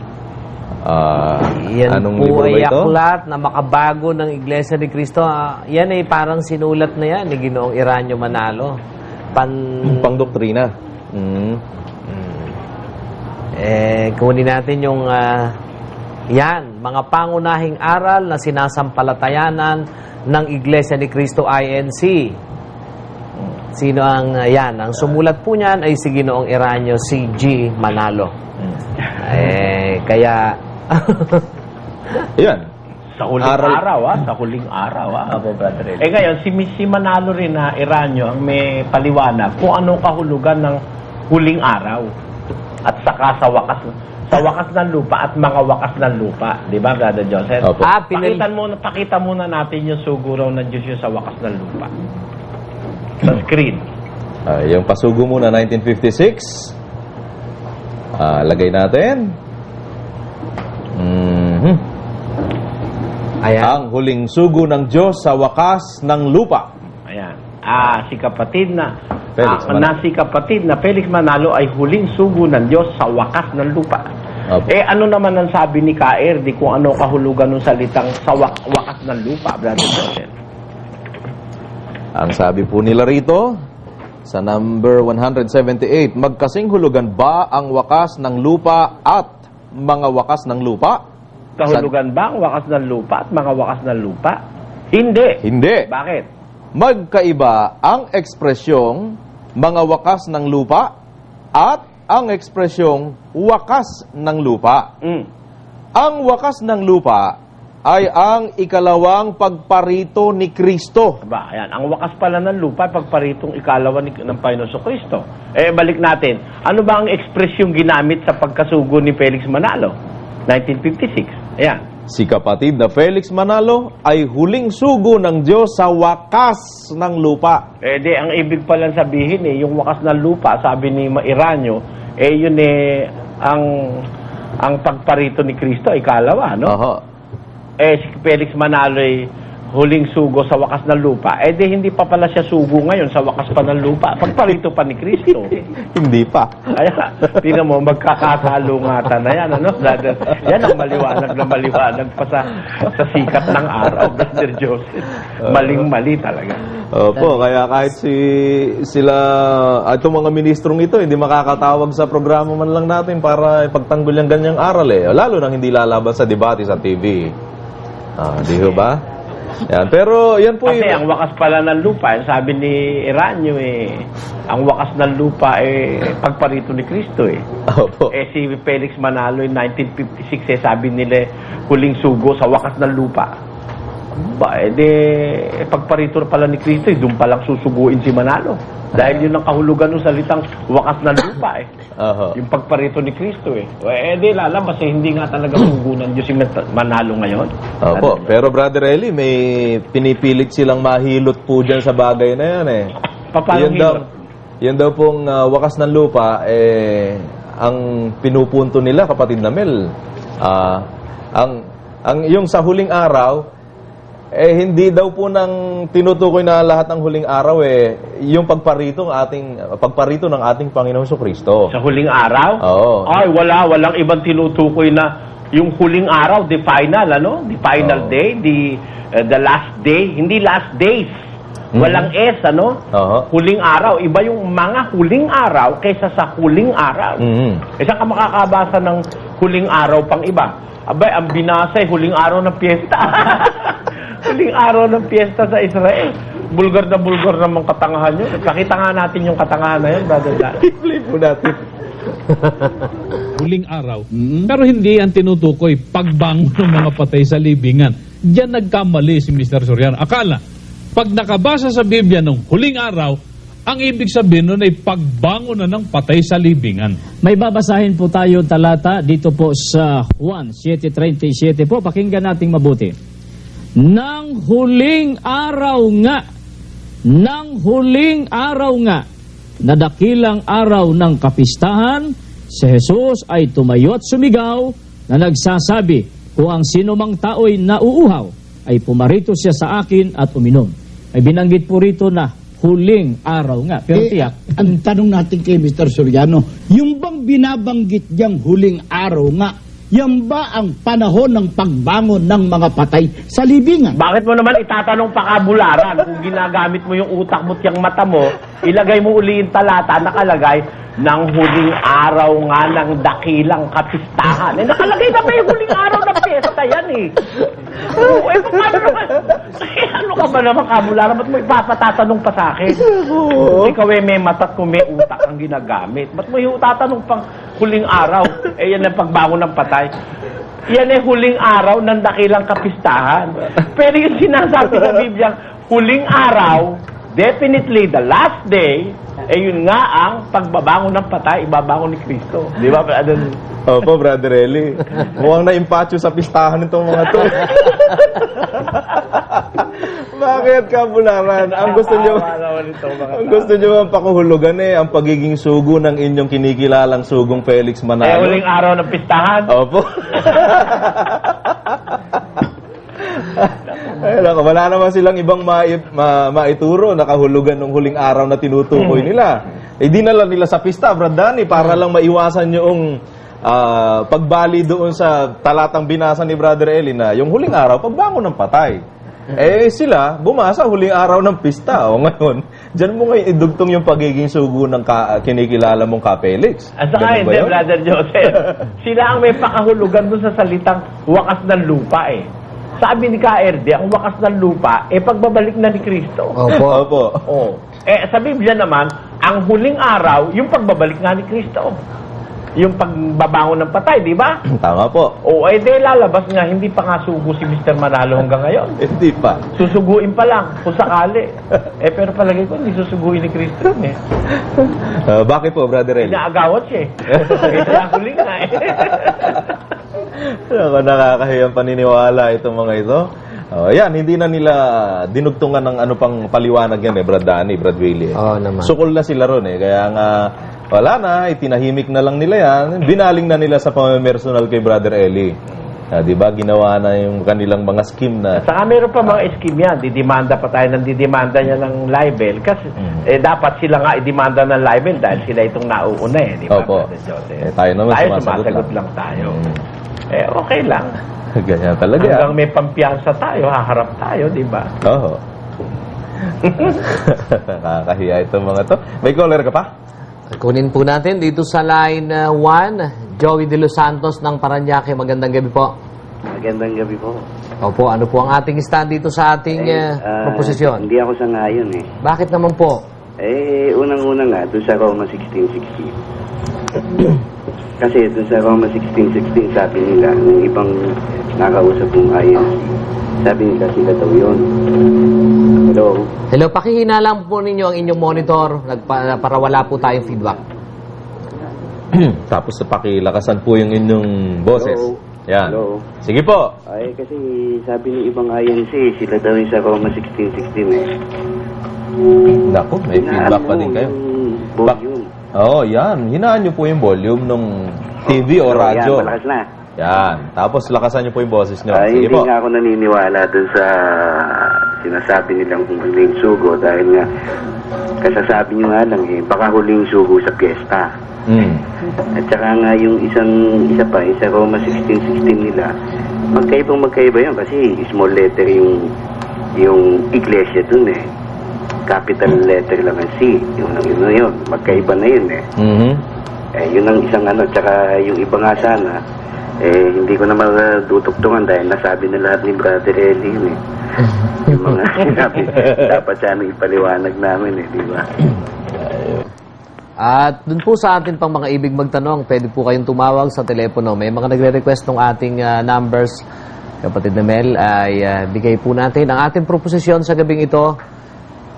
Yan Anong po libro ba ay ito? aklat na makabago ng Iglesia ni Cristo. Yan ay parang sinulat na yan ni Ginoong Eranio Manalo. Pangdoktrina. Kunin natin yung yan, mga pangunahing aral na sinasampalatayanan ng Iglesia ni Cristo INC. Sino ang yan? Ang sumulat po niyan ay si Ginoong Eranio C.G. Manalo. Kaya yan. Sa huling araw, sa huling araw, Opo, Brother Eddie. Ngayon, si Manalo rin na Eranio ang may paliwanag kung anong kahulugan ng huling araw at saka sa wakas ng lupa at mga wakas ng lupa. Di ba, Brother Joseph? Opo. Pakita muna natin yung sugo raw ng Diyos yung sa wakas ng lupa. Sa screen. Yung pasugo muna, 1956. Lagay natin. Ayan. Ang huling sugo ng Diyos sa wakas ng lupa. Ayan. Si kapatid na Felix Manalo ay huling sugo ng Diyos sa wakas ng lupa. Opo. Ano naman ang sabi ni K.R. di kung ano kahulugan ng salitang sa wakas ng lupa, Brother Joseph? Ang sabi po nila rito, sa number 178, magkasing hulugan ba ang wakas ng lupa at mga wakas ng lupa? Kahulugan ba ang wakas ng lupa at mga wakas ng lupa? Hindi. Hindi. Bakit? Magkaiba ang ekspresyong mga wakas ng lupa at ang ekspresyong wakas ng lupa. Ang wakas ng lupa ay ang ikalawang pagparito ni Kristo. Ayan. Ang wakas pala ng lupa, pagparitong ikalawa ng Panginoon Kristo. Balik natin. Ano ba ang ekspresyong ginamit sa pagkasugo ni Felix Manalo? 1956. Ayan. Si kapatid na Felix Manalo ay huling sugo ng Diyos sa wakas ng lupa. Ang ibig pala sabihin yung wakas ng lupa, sabi ni Eranio, yun ang pagparito ni Kristo, ikalawa, no? Aha. Si Felix Manalo ay huling sugo sa wakas ng lupa. Hindi pa pala siya sugo ngayon sa wakas pa ng lupa. Pagparito pa ni Kristo. Hindi pa. Kaya, tingnan mo, magkakasalungatan na yan, ano? Yan ang maliwanag pa sa sikat ng araw, Brother Joseph. Maling-mali talaga. Opo, kaya kahit itong mga ministrong ito, hindi makakatawag sa programa man lang natin para ipagtanggol yung ganyang aral Lalo nang hindi lalaban sa debate sa TV. Di ba? Yan. Pero yan po Kasi ang wakas pala ng lupa, sabi ni Eranio ang wakas ng lupa pagparito ni Kristo Opo. Si Felix Manalo 1956 sabi nila huling sugo sa wakas ng lupa. Pagparito pala ni Kristo doon palang susuguin si Manalo. Dahil yun ang kahulugan ng salitang wakas ng lupa Yung pagparito ni Kristo lalabas hindi nga talaga sugo ng Diyos yung Manalo ngayon. Opo, pero Brother Eli, may pinipilit silang mahilot po dyan sa bagay na yan Paano hilot? Yan daw pong wakas ng lupa, ang pinupunto nila, kapatid na Mel, yung sa huling araw, hindi daw po nang tinutukoy na lahat ng huling araw yung pagparito ng ating Panginoon Kristo. Sa huling araw? Oo. Ay, walang ibang tinutukoy na yung huling araw, the final, the final day, the last day, hindi last days. Walang S, Huling araw. Iba yung mga huling araw kaysa sa huling araw. Saan ka makakabasa ng huling araw pang iba? Abay, ang binasa ay huling araw ng piyesta. Huling araw ng piyesta sa Israel. Bulgar naman katangahan yun. Pakita nga natin yung katangahan na yun, brother. Play po natin. Huling araw. Pero hindi ang tinutukoy pagbangon ng mga patay sa libingan. Diyan nagkamali si Mr. Soriano. Akala, pag nakabasa sa Biblia ng huling araw, ang ibig sabihin nun ay pagbangon na ng patay sa libingan. May babasahin po tayo talata dito po sa Juan 7:37 po. Pakinggan nating mabuti. Nang huling araw nga, na dakilang araw ng kapistahan, si Jesus ay tumayo at sumigaw na nagsasabi, kung ang sino mang tao'y nauuhaw, ay pumarito siya sa akin at uminom. Ay binanggit po rito na huling araw nga. Pero tiyak, ang tanong natin kay Mr. Soriano, yung bang binabanggit diyang huling araw nga, yan ba ang panahon ng pagbangon ng mga patay sa libingan? Bakit mo naman itatanong pakabularan? Kung ginagamit mo yung utak mo at yung mata mo, ilagay mo uli yung talata, nakalagay, ng huling araw nga ng dakilang kapistahan. Nakalagay na ba yung huling araw ng piyesta yan ano ka ba naman kabularan? Ba't mo ipapatatanong pa sa akin? Ikaw may mata at kung may utak ang ginagamit. Ba't mo yung tatanong pang huling araw? Yan ang pagbangon ng patay. Yan ay huling araw ng dakilang kapistahan. Pero yung sinasabi sa Biblia, huling araw, definitely the last day, yun nga ang pagbabangon ng patay, ibabangon ni Kristo. Di ba? Opo, Brother Eli. Mukhang na-impatyo sa pistahan itong mga to. Bakit kabularan? Ang gusto nyo ang pakuhulugan ang pagiging sugo ng inyong kinikilalang sugong Felix Manalo. Huling araw ng pistahan? Opo. Ay, wala naman silang ibang maituro na kahulugan ng huling araw na tinutukoy nila. Dinala nila sa pista, Brad Danny, para lang maiwasan yung pagbali doon sa talatang binasa ni Brother Eli na yung huling araw, pagbangon ng patay. Sila, bumasa huling araw ng pista. O ngayon, dyan mo ngayon idugtong yung pagiging sugo ng kinikilala mong Ka-Felix. At saka hindi, Brother Joseph. Sila ang may pakahulugan doon sa salitang wakas ng lupa Sabi ni KRD, ang wakas ng lupa, pagbabalik na ni Kristo. Opo. Sa Biblia naman, ang huling araw, yung pagbabalik nga ni Kristo. Yung pagbabangon ng patay, di ba? Tama po. Lalabas nga, hindi pa nga sugo si Mr. Manalo hanggang ngayon. Hindi pa. Susuguin pa lang, kung sakali. Pero palagay ko, hindi susuguin ni Kristo. Bakit po, Brother Eli? Inaagawat siya Kaya huling nga Nakakahiyang paniniwala itong mga ito. Yan, hindi na nila dinugtungan ng ano pang paliwanag yan Brad Danny, Brad Willie. Naman. Sukol na sila ron Kaya nga, wala na, itinahimik na lang nila yan. Binaling na nila sa pamamersonal kay Brother Eli. Diba, ginawa na yung kanilang mga scheme na... Saka meron pa mga scheme yan. Didemanda pa tayo ng didemanda niya ng libel. Kasi dapat sila nga idemanda ng libel dahil sila itong nauuna Di ba, Opo. Tayo naman sumasagot lang tayo. Okay lang. Ganyan talaga. Hanggang may pampiyansa tayo, haharap tayo, di ba? Oo. Nakakahiya itong mga to. May caller ka pa? Kunin po natin dito sa line 1, Joey De Los Santos ng Paranaque. Magandang gabi po. Magandang gabi po. Opo, ano po ang ating stand dito sa ating proposisyon? Hindi ako sangayon Bakit naman po? Unang-una nga, doon sa Roma 16:16. Kasi doon sa Roma 16:16, sabi nila, ng ibang nakausap ng INC, sabi nila sila daw yun. Hello, pakihina lang po ninyo ang inyong monitor para wala po tayong feedback. Tapos pakilakasan po yung inyong boses. Yan. Hello. Sige po. Kasi sabi ng ibang INC, sila daw yung sa Roma 16:16 Naku, may feedback pa din kayo. Volume. Yan. Hinaan nyo po yung volume ng TV o radyo. Yan, malakas na. Yan. Tapos lakasan niyo po yung boses niyo. Sige Hindi po. nga ako naniniwala dun sa sinasabi nilang huling sugo dahil nga kasasabi nyo nga lang baka huling sugo sa piyesta. At saka nga yung isa Roma 16:16 nila, magkaiba yun kasi small letter yung iglesia dun capital letter lang ang C. Yun, magkaiba na yun yun ang isang tsaka yung iba nga sana, hindi ko na maduduktungan dahil nasabi na lahat ni Brother Eli yun yung mga sinabi, dapat sana ipaliwanag namin di ba? At dun po sa atin pang mga ibig magtanong, pwede po kayong tumawag sa telepono. May mga nagre-request ng ating numbers. Kapatid na Mel, ay bigay po natin ang ating proposisyon sa gabing ito.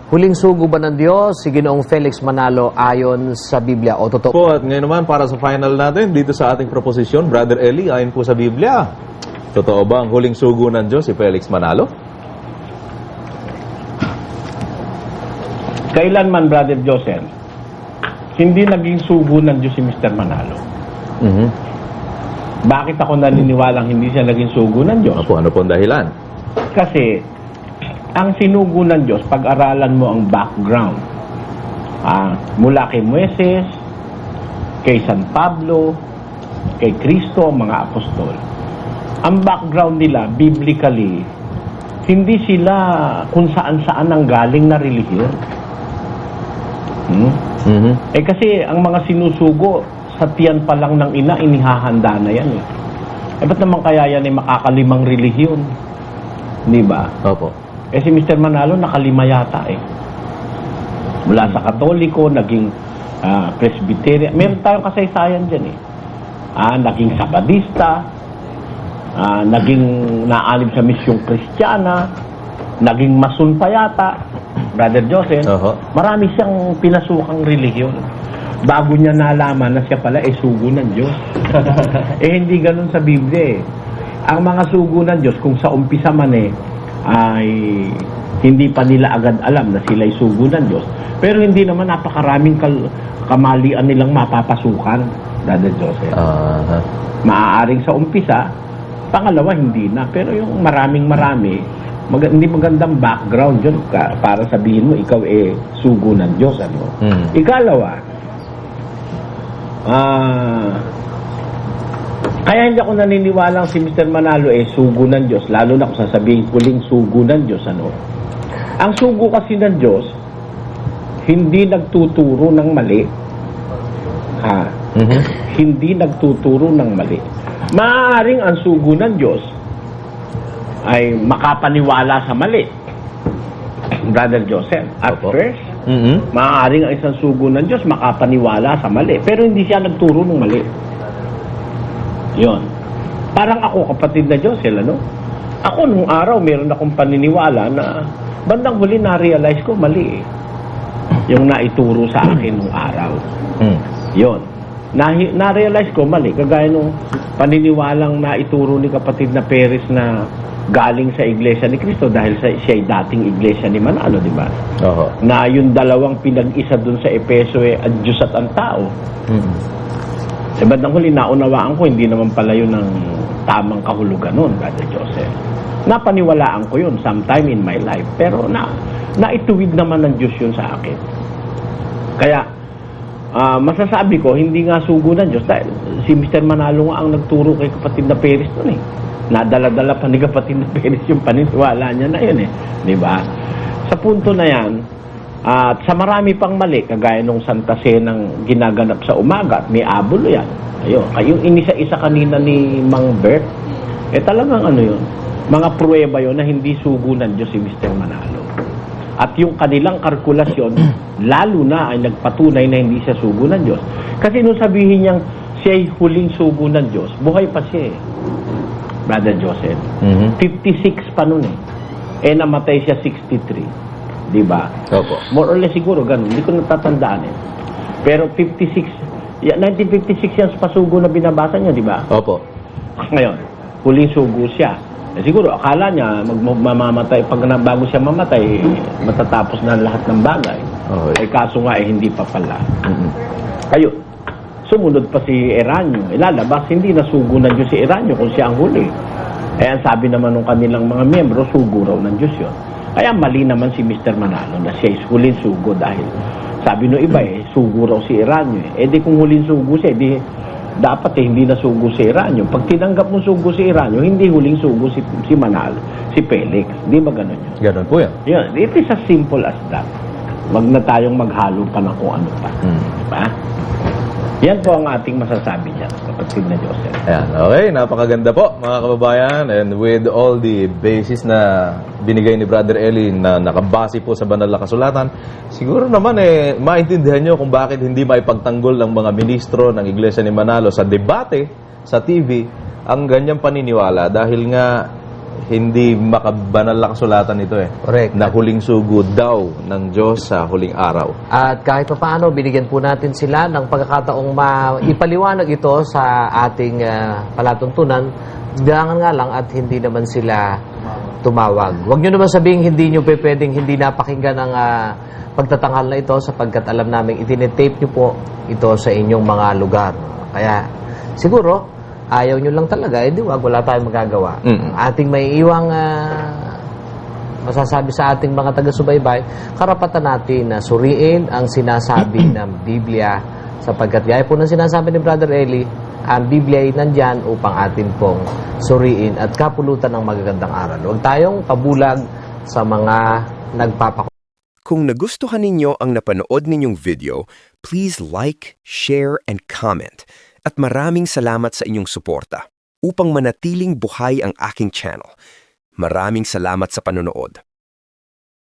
Huling sugo ba ng Diyos si Ginoong Felix Manalo ayon sa Biblia o totoo? Po, at ngayon naman para sa final natin dito sa ating proposisyon, Brother Eli, ayon po sa Biblia, totoo ba ang huling sugo ng Diyos si Felix Manalo? Kailanman, Brother Joseph, hindi naging sugo ng Diyos si Mr. Manalo. Bakit ako naniniwalang hindi siya naging sugo ng Diyos? Ano po ang dahilan? Kasi, ang sinugo ng Diyos, pag-aralan mo ang background. Mula kay Moises, kay San Pablo, kay Kristo, mga apostol. Ang background nila, biblically, hindi sila kung saan-saan ang galing na relihiyon. Kasi ang mga sinusugo, sa tiyan pa lang ng ina, inihahanda na yan ba't naman kaya yan makakalimang relihiyon? Di ba? Opo. Si Mr. Manalo nakalima yata mula sa Katoliko, naging Presbyterian. Meron tayong kasaysayan dyan naging Sabadista, naging naalim sa misyong Kristiyana, naging Mason pa yata, Brother Joseph. Marami siyang pinasukang relihiyon bago niya nalaman na siya pala sugo ng Diyos. Hindi ganun sa Biblia Ang mga sugo ng Diyos, kung sa umpisa man ay hindi pa nila agad alam na sila'y sugo ng Diyos. Pero hindi naman napakaraming kamalian nilang mapapasukan, Brother Joseph. Maaaring sa umpisa, pangalawa hindi na. Pero yung marami, hindi magandang background yun para sabihin mo ikaw sugo ng Diyos. Ikalawa, kaya hindi ako naniniwalang si Mr. Manalo sugo ng Diyos, lalo na kung sasabihin huling sugo ng Diyos. Ang sugo kasi ng Diyos, hindi nagtuturo ng mali. Hindi nagtuturo ng mali. Maaaring ang sugo ng Diyos ay makapaniwala sa mali, Brother Joseph. At first, maaaring ang isang sugo ng Diyos makapaniwala sa mali, pero hindi siya nagturo ng mali. Yon. Parang ako, kapatid na Joseph, ako nung araw, meron akong paniniwala na bandang huli na-realize ko mali yung naituro sa akin nung araw. Yon. Na-realize ko mali, kagaya nung paniniwalang naituro ni kapatid na Perez na galing sa Iglesia ni Cristo dahil siya'y dating Iglesia ni Manalo, di ba? Na yung dalawang pinag-isa dun sa Epeso ang Diyos at ang tao. Bandang huli, naunawaan ko, hindi naman pala yun ang tamang kahulugan nun, Brother Joseph. Napaniwalaan ko yun sometime in my life. Pero naituwid naman ng Diyos yun sa akin. Kaya, masasabi ko, hindi nga sugo ng Diyos dahil si Mr. Manalo nga ang nagturo kay kapatid na Perez nun Nadala-dala pa ni kapatid na Perez yung paniniwala niya na yun Di ba? Sa punto na yan, at sa marami pang mali, kagaya nung Santa Cenang ginaganap sa umaga, may abulo yan. Yung inisa-isa kanina ni Mang Bert, talagang yun, mga pruweba yun na hindi sugo ng Diyos si Mr. Manalo. At yung kanilang kalkulasyon, lalo na ay nagpatunay na hindi siya sugo ng Diyos. Kasi nung sabihin niyang siya'y huling sugo ng Diyos, buhay pa siya Brother Joseph. 56 pa nun namatay siya 63. Diba? More or less siguro ganun. Hindi ko natatandaan Pero 1956 yan pasugo na binabasa niya, diba? Ngayon, huling sugo siya. Siguro, akala niya mamamatay, bago siya mamatay, matatapos na lahat ng bagay. Kaso nga hindi pa pala. Ayun. sumunod pa si Eranio. Ilalabas, hindi na sugo ng Diyos si Eranio kung siya ang huli. Ang sabi naman ng kanilang mga miyembro, sugo raw ng Diyos yun. Kaya mali naman si Mr. Manalo na siya is huling sugo dahil sabi no iba sugo raw si Eranio. Di kung huling sugo siya, dapat hindi na sugo si Eranio. Pag tinanggap mo sugo si Eranio, hindi huling sugo si Manalo, si Felix. Di ba ganun yun? Ganun po yan. Yun, it is as simple as that. Wag na tayong maghalo pa ng kung ano pa. Diba? Yan po ang ating masasabi dyan, kapatid na Joseph. Ayan, okay, napakaganda po mga kababayan, and with all the basis na binigay ni Brother Eli na nakabase po sa banal na kasulatan, siguro naman maintindihan nyo kung bakit hindi maipagtanggol ng mga ministro ng Iglesia ni Manalo sa debate sa TV ang ganyang paniniwala dahil nga hindi makabanal na kasulatan ito Correct. na huling sugod daw ng Diyos sa huling araw. At kahit pa paano, binigyan po natin sila ng pagkakataong ipaliwanag ito sa ating palatuntunan. Gangan nga lang at hindi naman sila tumawag. Huwag nyo naman sabihin hindi nyo pwedeng hindi napakinggan ang pagtatanghal na ito sapagkat alam namin itinetape nyo po ito sa inyong mga lugar. Kaya siguro, ayaw nyo lang talaga, wala tayong magagawa. Ating may iwang masasabi sa ating mga taga-subaybay, karapatan natin na suriin ang sinasabi ng Biblia sapagkat gaya po ng sinasabi ni Brother Eli, ang Biblia ay nandyan upang atin pong suriin at kapulutan ng magagandang aral. Huwag tayong pabulag sa mga Kung nagustuhan ninyo ang napanood ninyong video, please like, share, and comment. At maraming salamat sa inyong suporta upang manatiling buhay ang aking channel. Maraming salamat sa panonood.